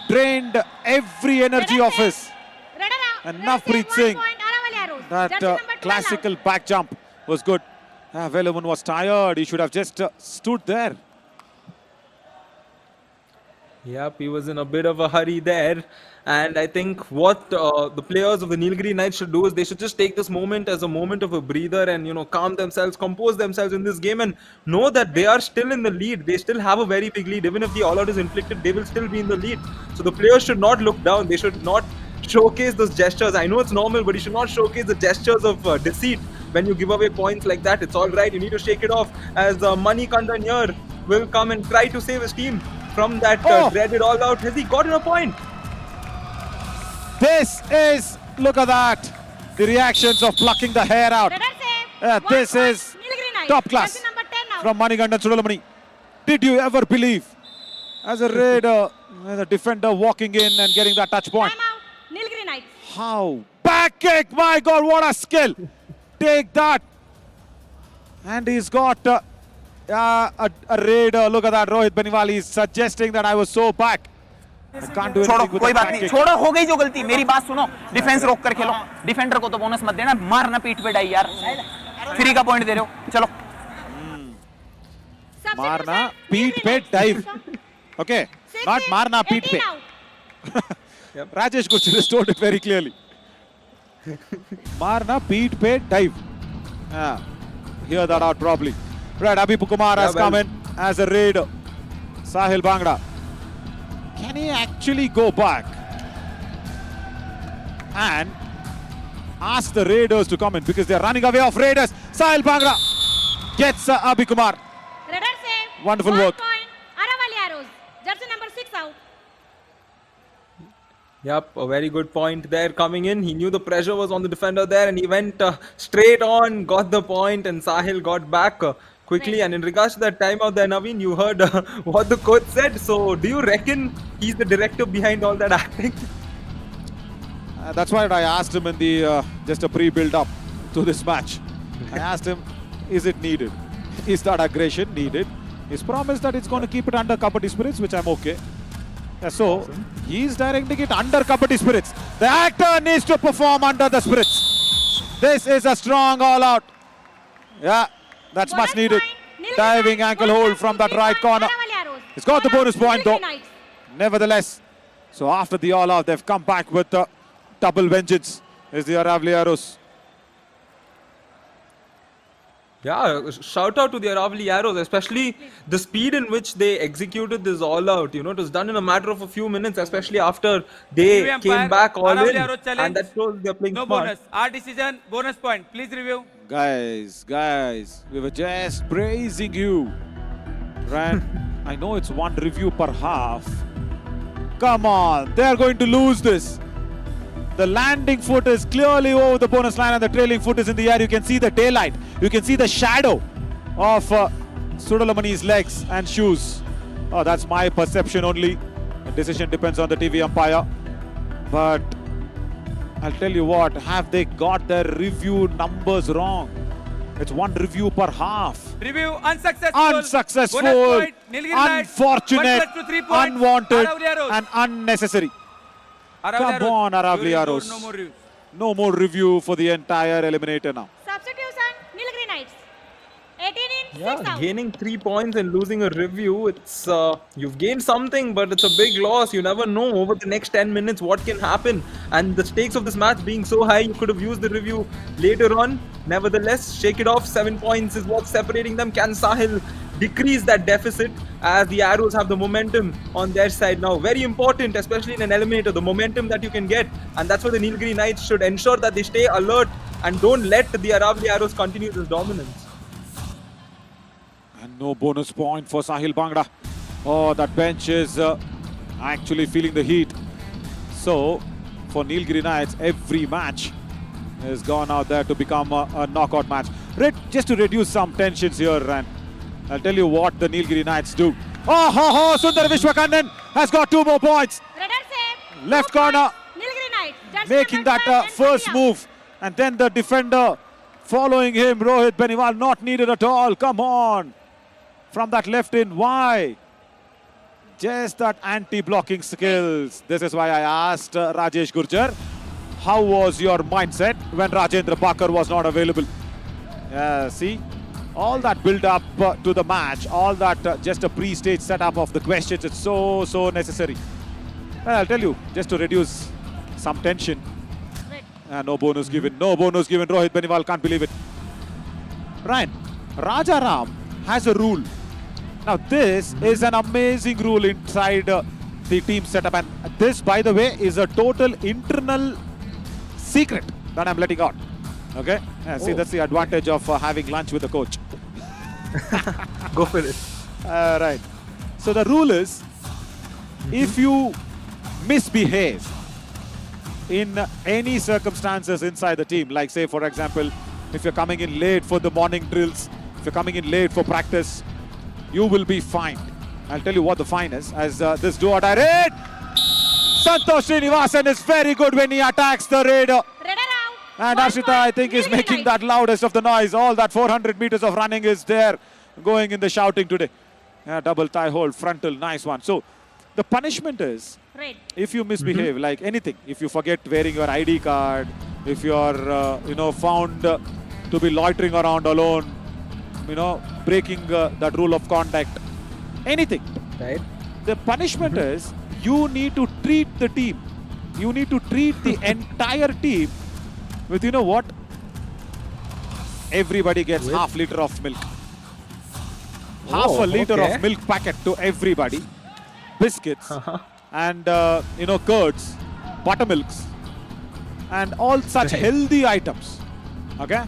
drained every energy of his. And Navpreet Singh, that classical back jump was good. Velavan was tired. He should have just stood there. Yep, he was in a bit of a hurry there. And I think what the players of the Nilgiri Knights should do is they should just take this moment as a moment of a breather and, calm themselves, compose themselves in this game and know that they are still in the lead. They still have a very big lead. Even if the all-out is inflicted, they will still be in the lead. So the players should not look down. They should not showcase those gestures. I know it's normal, but you should not showcase the gestures of deceit when you give away points like that. It's all right. You need to shake it off as Mani Kandan here will come and try to save his team from that dreaded all-out. Has he gotten a point? This is, look at that, the reactions of plucking the hair out. This is top class from Manikandan Surilamani. Did you ever believe, as a raider, as a defender walking in and getting that touch point? Nilgiri Knights. How? Back kick, my God, what a skill. Take that. And he's got a raider. Look at that. Rohit Beniwal is suggesting that I was so back. I can't do छोड़ो anything with कोई the बात back नहीं, kick. छोड़ो, हो गई जो गलती। मेरी बात सुनो, डिफेंस रोक कर खेलो, डिफेंडर को तो बोनस मत देना, मारना पीठ पे डाई यार, फ्री का पॉइंट दे रहे हो। चलो Marna, Pete Pet dive. Okay, not Marna, Pete Pet. Rajesh Gurjar has told it very clearly. Marna, Pete Pet dive. Hear that out probably. Right, Abhi Kumar has come in as a raider. Sahil Bhangra. Can he actually go back and ask the raiders to come in because they are running away of raiders? Sahil Bhangra gets Abhi Kumar. Raider save. Wonderful 1 work. point. Aravalli Arrows. Jersey number 6 out. Yep, a very good point there coming in. He knew the pressure was on the defender there and he went straight on, got the point, and Sahil got back quickly. And in regards to that timeout there, Naveen, you heard what the coach said. So do you reckon he's the director behind all that acting? That's why I asked him in the just a pre-build up to this match. I asked him, is it needed? Is that aggression needed? He's promised that it's going to keep it under Kabaddi spirits, which I'm okay. Yeah, so he's directing it under Kabaddi spirits. The actor needs to perform under the spirits. This is a strong all-out. Yeah, that's much needed. Diving ankle hold from that right corner. He's got the bonus point though. Nevertheless, so after the all-out, they've come back with the double vengeance. Is the Aravalli Arrows. Yeah, shout out to the Aravalli Arrows, especially the speed in which they executed this all out. You know, it was done in a matter of a few minutes, especially after they Review came umpire, back all Aravalli in. Arrows challenge. And that shows they're playing No smart. bonus. Our decision, bonus point. Please review. Guys, we were just praising you. Right? I know it's one review per half. Come on, they're going to lose this. The landing foot is clearly over the bonus line and the trailing foot is in the air. You can see the daylight. You can see the shadow of Sudalamani's legs and shoes. Oh, that's my perception only. The decision depends on the TV umpire. But I'll tell you what, have they got their review numbers wrong? It's one review per half. Review unsuccessful. Unsuccessful, Bonus point, Nilgiri Knights. unfortunate, 1 + 2 3 points. unwanted, Aravalli Arrows. and unnecessary. Aravalli Come on, Aravalli Very good, Arrows. No more reviews. No more review for the entire eliminator now. Substitution. Nilgiri Knights. 18 in, 6 Yeah, out. gaining 3 points and losing a review, it's you've gained something, but it's a big loss. You never know over the next 10 minutes what can happen. And the stakes of this match being so high, you could have used the review later on. Nevertheless, shake it off. 7 points is what's separating them. Can Sahil decrease that deficit as the Arrows have the momentum on their side now? Very important, especially in an eliminator, the momentum that you can get. And that's why the Nilgiri Knights should ensure that they stay alert and don't let the Aravalli Arrows continue this dominance. And no bonus point for Sahil Bhangra. Oh, that bench is actually feeling the heat. So, for Nilgiri Knights, every match has gone out there to become a knockout match. Just to reduce some tensions here, and I'll tell you what the Nilgiri Knights do. Oh, Sundar Vishwakandan has got 2 more points. Raider save. Left 2 corner. points. Nilgiri Knights. Jersey Making number that 12 and first 20 out. move. And then the defender following him, Rohit Beniwal, not needed at all. Come on. From that left in, why? Just that anti-blocking skills. This is why I asked Rajesh Gurjar, how was your mindset when Rajendra Pakar was not available? See, all that build up to the match, all that just a pre-stage setup of the questions, it's so necessary. Well, I'll tell you, just to reduce some tension. No bonus given, no bonus given. Rohit Beniwal can't believe it. Ryan, Rajaram has a rule. Now this is an amazing rule inside the team setup, and this, by the way, is a total internal secret that I'm letting out. Okay? See, that's the advantage of having lunch with the coach. Go for it. Right. So the rule is, if you misbehave in any circumstances inside the team, like say, for example, if you're coming in late for the morning drills, if you're coming in late for practice, you will be fined. I'll tell you what the fine is, as this do or die raid. Santosh Srinivasan is very good when he attacks the raider. Raider out. And 1 Ashita, I think, is Nilgiri making Knights. that loudest of the noise. All that 400 meters of running is there. going in the shouting today. Yeah, double tie hold, frontal, nice one. So the punishment is, Red. if you misbehave, like anything, if you forget wearing your ID card, if you are, found to be loitering around alone, breaking that rule of conduct, anything. Right. The punishment is you need to treat the team. You need to treat the entire team with, what? Everybody gets half liter of milk. Half a liter of milk packet to everybody. Biscuits and, curds, buttermilks and all such healthy items. Okay?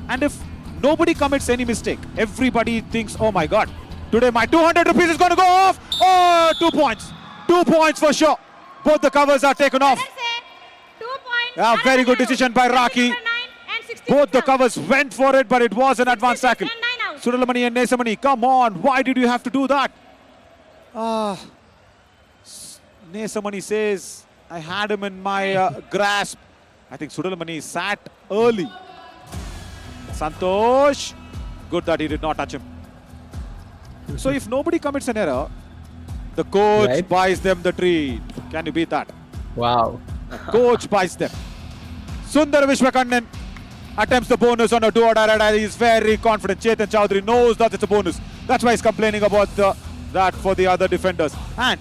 And if nobody commits any mistake, everybody thinks, oh my God, today my 200 rupees is going to go off. Oh, 2 points. 2 points for sure. Both the covers are taken off. Let's say 2 points. Yeah, very good decision by Raki. Both the covers went for it, but it was an advanced tackle. Sudalamani and Nesamani, come on. Why did you have to do that? Nesamani says, I had him in my grasp. I think Sudalamani sat early. Santosh, good that he did not touch him. So if nobody commits an error, the coach buys them the treat. Can you beat that? Wow. The coach buys them. Sundar Vishwakannan attempts the bonus on a do-or-die. He is very confident. Chetan Chaudhary knows that it's a bonus. That's why he's complaining about that for the other defenders. And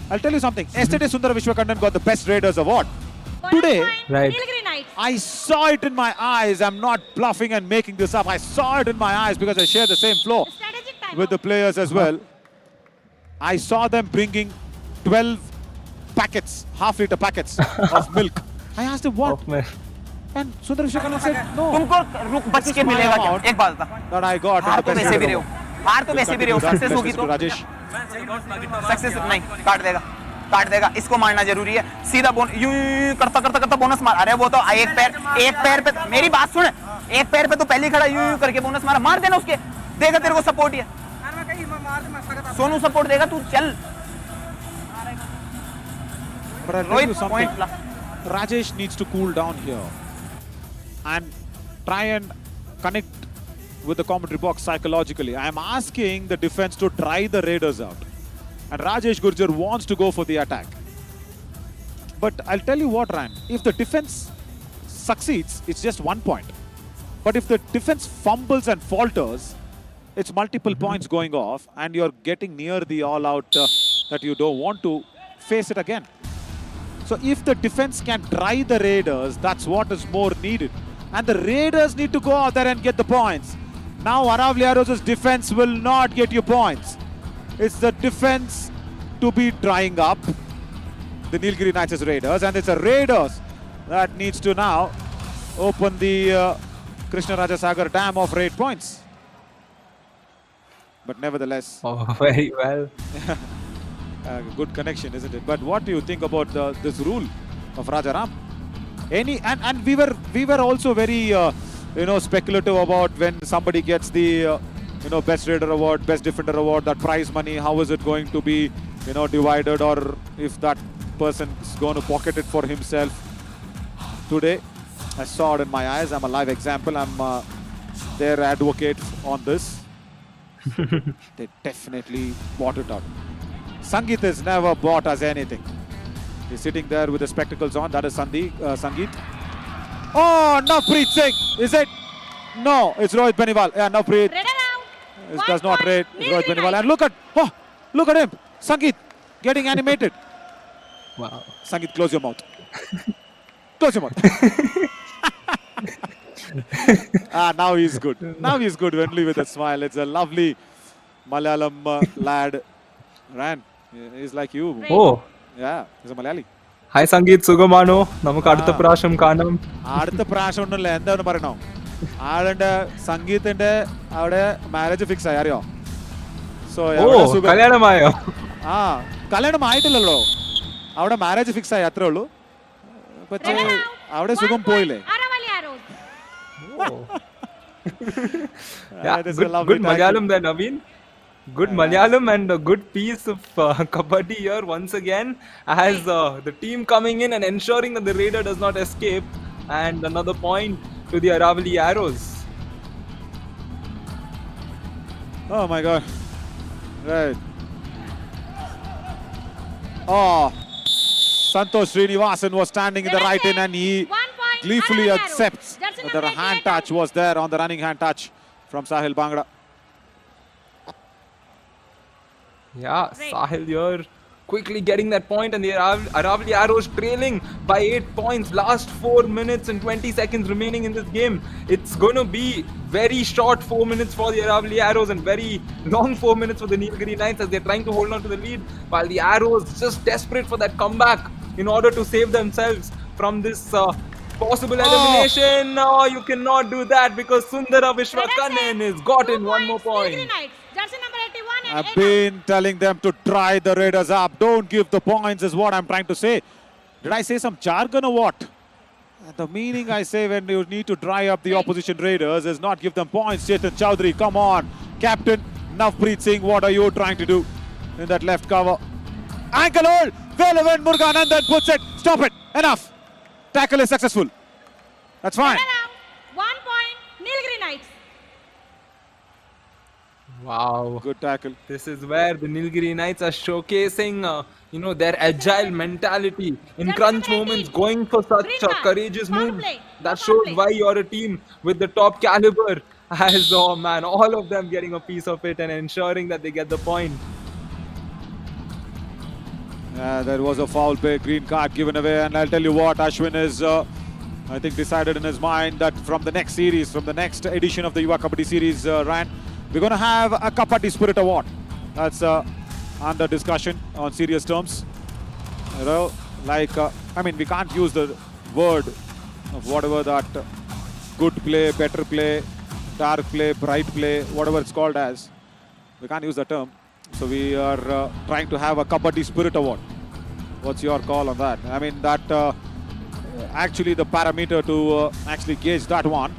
I'll tell you something. Yesterday, Sundar Vishwakannan got the Best Raiders award. Today, Nilgiri Knights. I saw it in my eyes. I'm not bluffing and making this up. I saw it in my eyes because I share the same floor Strategic time. with the players as well. I saw them bringing 12 packets, half-liter packets of milk. I asked him what? And Sundar Vishwakannan said, no. तुमको रुक बच के मिलेगा क्या? एक बात बता. That I got हार in the तो Best वैसे भी रहे Raider हो. हार तो वैसे भी रहे हो. सक्सेस होगी तो. Rajesh. सक्सेस नहीं काट देगा. इसको मारना जरूरी है. सीधा यूं करता बोनस मार. अरे वो तो एक पैर पे मेरी बात सुन. एक पैर पे तो पहले खड़ा यूं करके बोनस मारा. मार देना उसके. देगा तेरे को सपोर्ट है. सोनू सपोर्ट देगा तू चल. But I'll tell you something. Rajesh needs to cool down here and try and connect with the commentary box psychologically. I am asking the defense to try the Raiders out. And Rajesh Gurjar wants to go for the attack. But I'll tell you what, Ryan. If the defense succeeds, it's just 1 point. But if the defense fumbles and falters, it's multiple points going off and you're getting near the all-out that you don't want to face it again. So if the defense can try the Raiders, that's what is more needed. And the Raiders need to go out there and get the points. Now Aravalli Heroes' defense will not get you points. It's the defense to be drying up the Nilgiri Knights' Raiders, and it's the Raiders that needs to now open the Krishna Raja Sagar dam of raid points. But nevertheless, Very well. good connection, isn't it? But what do you think about this rule of Rajaram? And we were also very speculative about when somebody gets the Best Raider award, Best Defender award, that prize money, how is it going to be divided, or if that person is going to pocket it for himself. Today I saw it in my eyes. I'm a live example. I'm their advocate on this. They definitely bought it out. Sangeet has never bought us anything. He's sitting there with the spectacles on. That is Sangeet. Oh, Navpreet Singh. Is it? No, it's Rohit Beniwal. Yeah, Navpreet. It does not rate. It's Rohit Beniwal. And look at him. Sangeet getting animated. Wow. Sangeet, close your mouth. Close your mouth. Now he's good. Now he's good, only with a smile. It's a lovely Malayalam lad. Ran. He's like you. Oh. Yeah, he's a Malayali. Hi Sangeet Sugamano. നമുക്ക് അടുത്ത പ്രാവശ്യം കാണാം. അടുത്ത പ്രാവശ്യം ഒന്നുമില്ല. എന്താണ് പറയണോ? ആളുടെ സംഗീതത്തിന്റെ അവിടെ മാരേജ് ഫിക്സ് ആയി അറിയോ? സോ കല്യാണമായോ? കല്യാണം ആയിട്ടില്ലല്ലോ. അവിടെ മാരേജ് ഫിക്സ് ആയി, അത്രേ ഉള്ളൂ. പക്ഷേ അവിടെ സുഖം പോയില്ലേ? Good Malayalam there, Naveen. Good Malayalam and a good piece of Kabaddi here once again, as the team coming in and ensuring that the Raider does not escape, and another point to the Aravalli Heroes. Oh my God. Right. Oh, Santosh Srinivasan was standing in the right in and he 1 point. gleefully Aravalli. accepts Jersey that number the hand 88 touch was there on the running hand touch from Sahil Bhangra. Yeah, Great. Sahil here quickly getting that point, and the Aravalli Arrows trailing by 8 points. Last 4 minutes and 20 seconds remaining in this game. It's going to be very short 4 minutes for the Aravalli Arrows and very long 4 minutes for the Nilgiri Knights as they're trying to hold on to the lead, while the Arrows just desperate for that comeback in order to save themselves from this possible elimination. No, you cannot do that because Sundara Vishwakanan has gotten 1 more point. Nilgiri Knights. Jersey number 81 and I've 8 been telling them to try the Raiders up. Don't give the points is what I'm trying to say. Did I say some jargon or what? The meaning I say when you need to dry up the opposition Raiders is not give them points. Chetan Chowdhury, come on. Captain Navpreet Singh, what are you trying to do in that left cover? Ankle hold. Velavan Muruganandan puts it. Stop it. Enough. Tackle is successful. That's fine. around. 1 point. Nilgiri Knights. Wow. Good tackle. This is where the Nilgiri Knights are showcasing, their agile mentality in Jersey crunch number moments, 18. going for such Green card. courageous Foul moves. play. That Foul shows play. why you're a team with the top caliber. As, oh man, all of them getting a piece of it and ensuring that they get the point. There was a foul play, green card given away, and I'll tell you what, Ashwin is, I think, decided in his mind that from the next series, from the next edition of the Yuva Kabaddi series, Ryan, we're going to have a Kabaddi Spirit Award. That's under discussion on serious terms. You know, we can't use the word of whatever that good play, better play, dark play, bright play, whatever it's called as. We can't use the term. So we are trying to have a Kabaddi Spirit Award. What's your call on that? I mean, that actually the parameter to actually gauge that one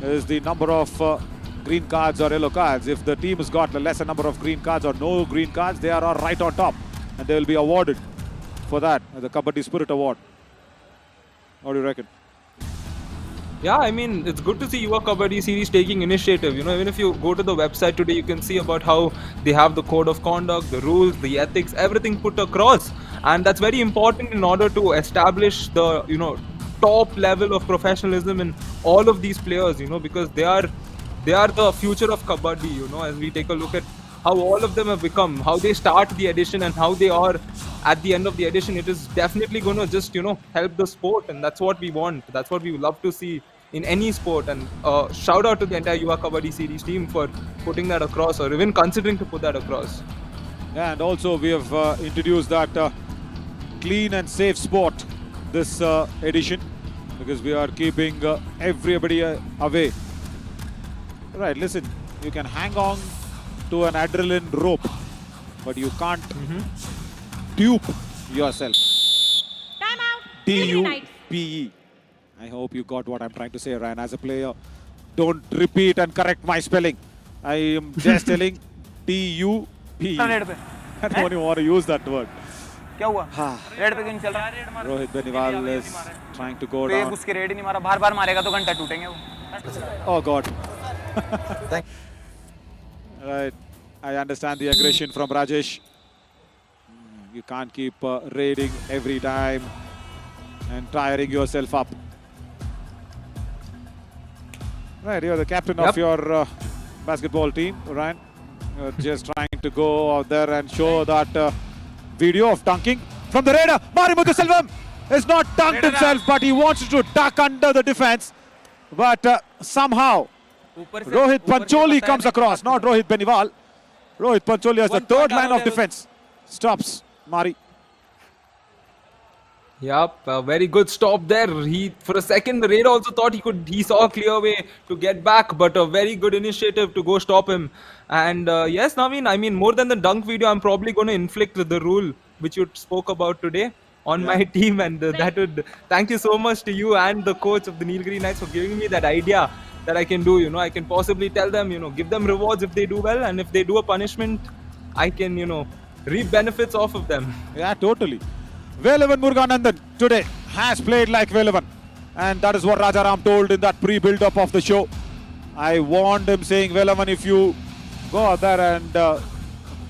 is the number of green cards or yellow cards. If the team has got a lesser number of green cards or no green cards, they are all right on top and they will be awarded for that, the Kabaddi Spirit Award. What do you reckon? Yeah, I mean, it's good to see Yuva Kabaddi series taking initiative. Even if you go to the website today, you can see about how they have the code of conduct, the rules, the ethics, everything put across. And that's very important in order to establish the, top level of professionalism in all of these players, because they are the future of Kabaddi, as we take a look at how all of them have become, how they start the edition and how they are at the end of the edition. It is definitely going to just, help the sport, and that's what we want. That's what we would love to see in any sport. And shout out to the entire Yuva Kabaddi series team for putting that across, or even considering to put that across. Yeah, and also we have introduced that clean and safe sport this edition, because we are keeping everybody away. Right, listen, you can hang on to an adrenaline rope, but you can't dupe yourself. Time out. Nilgiri Knights. D-U-P-E. I hope you got what I'm trying to say, Ryan. As a player, don't repeat and correct my spelling. I am just telling D-U-P-E. I red पे don't even want to use that word. क्या हुआ red पे क्यों नहीं चल रहा Rohit Beniwal is trying to go तो ये down. उसके रेड ही नहीं मारा बार बार मारेगा तो घंटा टूटेंगे वो Oh God. Right. I understand the aggression from Rajesh. You can't keep raiding every time and tiring yourself up. Right, you're the captain of your basketball team, Ryan. You're just trying to go out there and show that video of dunking from the raider. Marimuthu Selvam is not dunked himself, but he wants to duck under the defense. But somehow Rohit Pancholi comes across, not Rohit Beniwal. Rohit Pancholi has the third line of defense. Stops Mari. Yep, a very good stop there. For a second, the Raider also thought he saw a clear way to get back, but a very good initiative to go stop him. And yes, Naveen, I mean, more than the dunk video, I'm probably going to inflict the rule which you spoke about today on my team, and that would thank you so much to you and the coach of the Nilgiri Knights for giving me that idea that I can do. I can possibly tell them, give them rewards if they do well, and if they do a punishment, I can, reap benefits off of them. Yeah, totally. Velavan Muruganandan today has played like Velavan, and that is what Rajaram told in that pre-build-up of the show. I warned him saying, Velavan, if you go out there and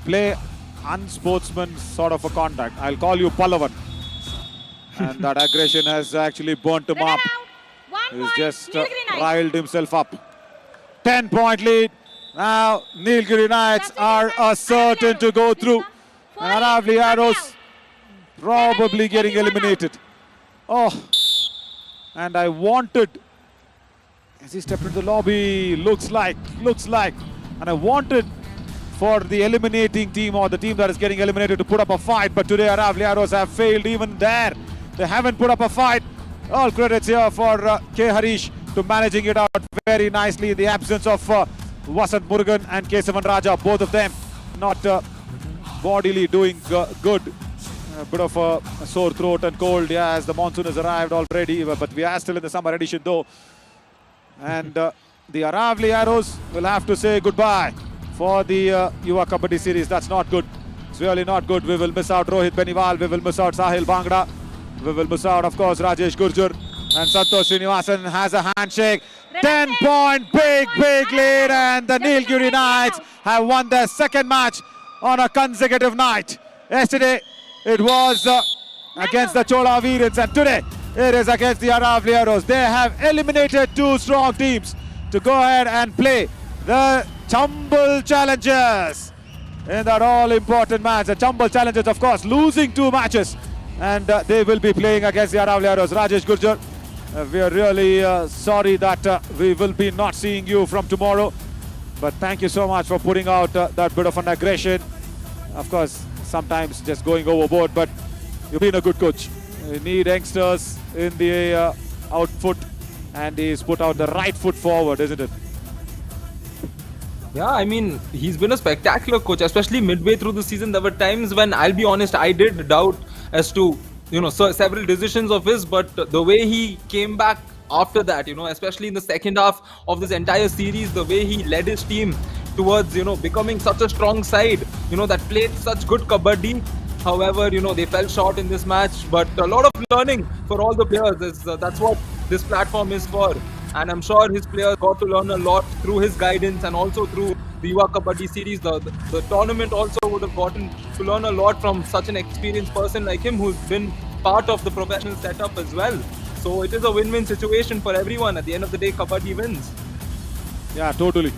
play unsportsman sort of a contact. I'll call you Pallavan. And that aggression has actually burnt him Red up. out. 1 He's point. just Nilgiri Knights. riled himself up. 10-point lead. Now Nilgiri Knights are certain to go through. And Aravalli Heroes probably getting eliminated. Oh, and I wanted, as he stepped into the lobby, looks like, and I wanted for the eliminating team or the team that is getting eliminated to put up a fight, but today Aravalli Heroes have failed even there. They haven't put up a fight. All credits here for K. Harish to managing it out very nicely in the absence of Vasant Murugan and Kesavan Raja, both of them not bodily doing good. A bit of a sore throat and cold, yeah, as the monsoon has arrived already, but we are still in the summer edition though. And the Aravalli Heroes will have to say goodbye for the Yuva Kabaddi series. That's not good. It's really not good. We will miss out Rohit Beniwal, we will miss out Sahil Bhangra, we will miss out, of course, Rajesh Gurjar, and Santosh Srinivasan has a handshake. 10-point big lead, and the Nilgiri Knights have won their second match on a consecutive night. Yesterday it was against the Chola Veerans, and today it is against the Aravalli Heroes. They have eliminated two strong teams to go ahead and play the Chambal Challengers in that all-important match. The Chambal Challengers, of course, losing 2 matches, and they will be playing against the Aravalli Heroes. Rajesh Gurjar, we are really sorry that we will be not seeing you from tomorrow, but thank you so much for putting out that bit of an aggression. Of course, sometimes just going overboard, but you've been a good coach. We need youngsters in the outfoot, and he's put out the right foot forward, isn't it? Yeah, I mean, he's been a spectacular coach, especially midway through the season. There were times when, I'll be honest, I did doubt as to, several decisions of his, but the way he came back after that, especially in the second half of this entire series, the way he led his team towards, becoming such a strong side, that played such good kabaddi. However, they fell short in this match, but a lot of learning for all the players. That's what this platform is for. And I'm sure his players got to learn a lot through his guidance and also through the Yuva Kabaddi series. The tournament also would have gotten to learn a lot from such an experienced person like him, who's been part of the professional setup as well. So it is a win-win situation for everyone. At the end of the day, Kabaddi wins. Yeah, totally.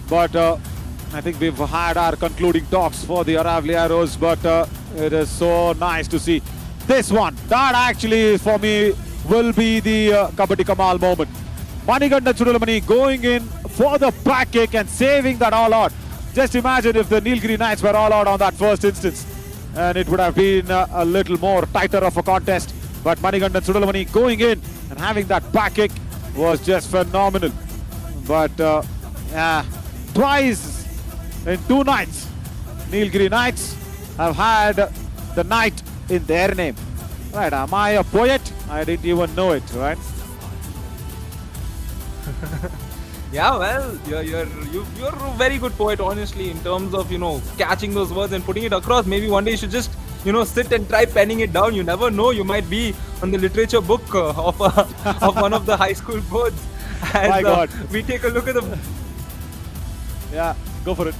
But I think we've had our concluding talks for the Aravalli Heroes, but it is so nice to see this one. That actually, for me, will be the Kabaddi Kamal moment. Manigandan Chudalamani going in for the back kick and saving that all out. Just imagine if the Nilgiri Knights were all out on that first instance, and it would have been a little more tighter of a contest. But Manigandan Chudalamani going in and having that back kick was just phenomenal. But twice in 2 nights, Nilgiri Knights have had the night in their name. Right, am I a poet? I didn't even know it, right? Yeah, well, you're a very good poet, honestly, in terms of, catching those words and putting it across. Maybe one day you should just, sit and try penning it down. You never know, you might be on the literature book of one of the high school boards. As, My God. We take a look at the... Yeah, go for it.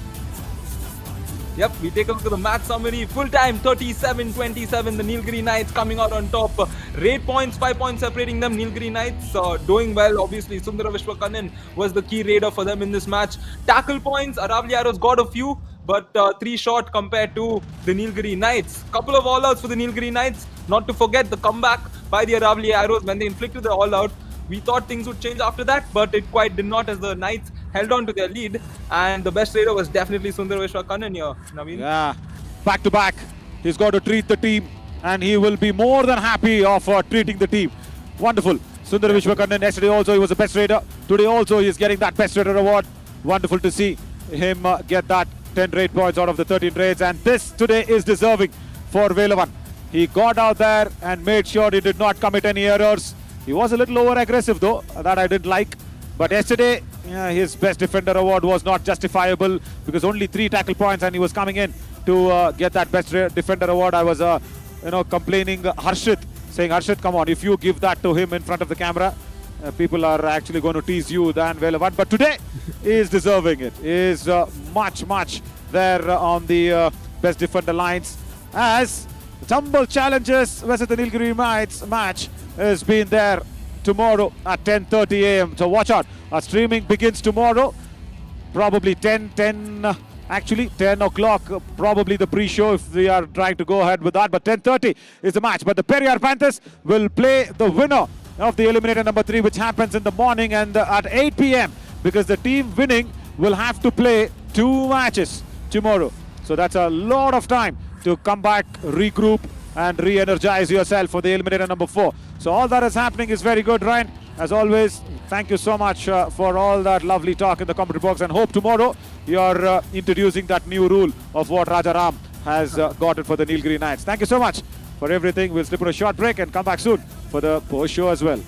Yep, we take a look at the match summary. Full time 37-27. The Nilgiri Knights coming out on top. Raid points, 5 points separating them. Nilgiri Knights doing well. Obviously, Sundara Vishwakannan was the key raider for them in this match. Tackle points, Aravalli Heroes got a few, but 3 short compared to the Nilgiri Knights. Couple of all-outs for the Nilgiri Knights. Not to forget the comeback by the Aravalli Heroes when they inflicted the all-out. We thought things would change after that, but it quite did not, as the Knights held on to their lead, and the best raider was definitely Sundar Vishwakannan here, Naveen. Yeah, back to back. He's got to treat the team, and he will be more than happy of treating the team. Wonderful. Sundar Vishwakannan, yesterday also he was the best raider. Today also he is getting that best raider award. Wonderful to see him get that 10 raid points out of the 13 raids, and this today is deserving for Velavan. He got out there and made sure he did not commit any errors. He was a little over-aggressive though, that I didn't like. But yesterday, his best defender award was not justifiable because only 3 tackle points and he was coming in to get that best defender award. I was, complaining Harshit, saying, Harshit, come on, if you give that to him in front of the camera, people are actually going to tease you than Velavan. But today is deserving it. Is much there on the best defender lines. As Chambal Challengers versus the Nilgiri match has been there tomorrow at 10:30 a.m. So watch out. Our streaming begins tomorrow. Probably 10 o'clock, probably the pre-show if we are trying to go ahead with that. But 10:30 is the match. But the Periyar Panthers will play the winner of the eliminator number 3, which happens in the morning and at 8 p.m. because the team winning will have to play 2 matches tomorrow. So that's a lot of time to come back, regroup and re-energize yourself for the eliminator number 4. So all that is happening is very good, Ryan. As always, thank you so much for all that lovely talk in the commentary box, and hope tomorrow you're introducing that new rule of what Raja Ram has got it for the Nilgiri Knights. Thank you so much for everything. We'll slip on a short break and come back soon for the post show as well.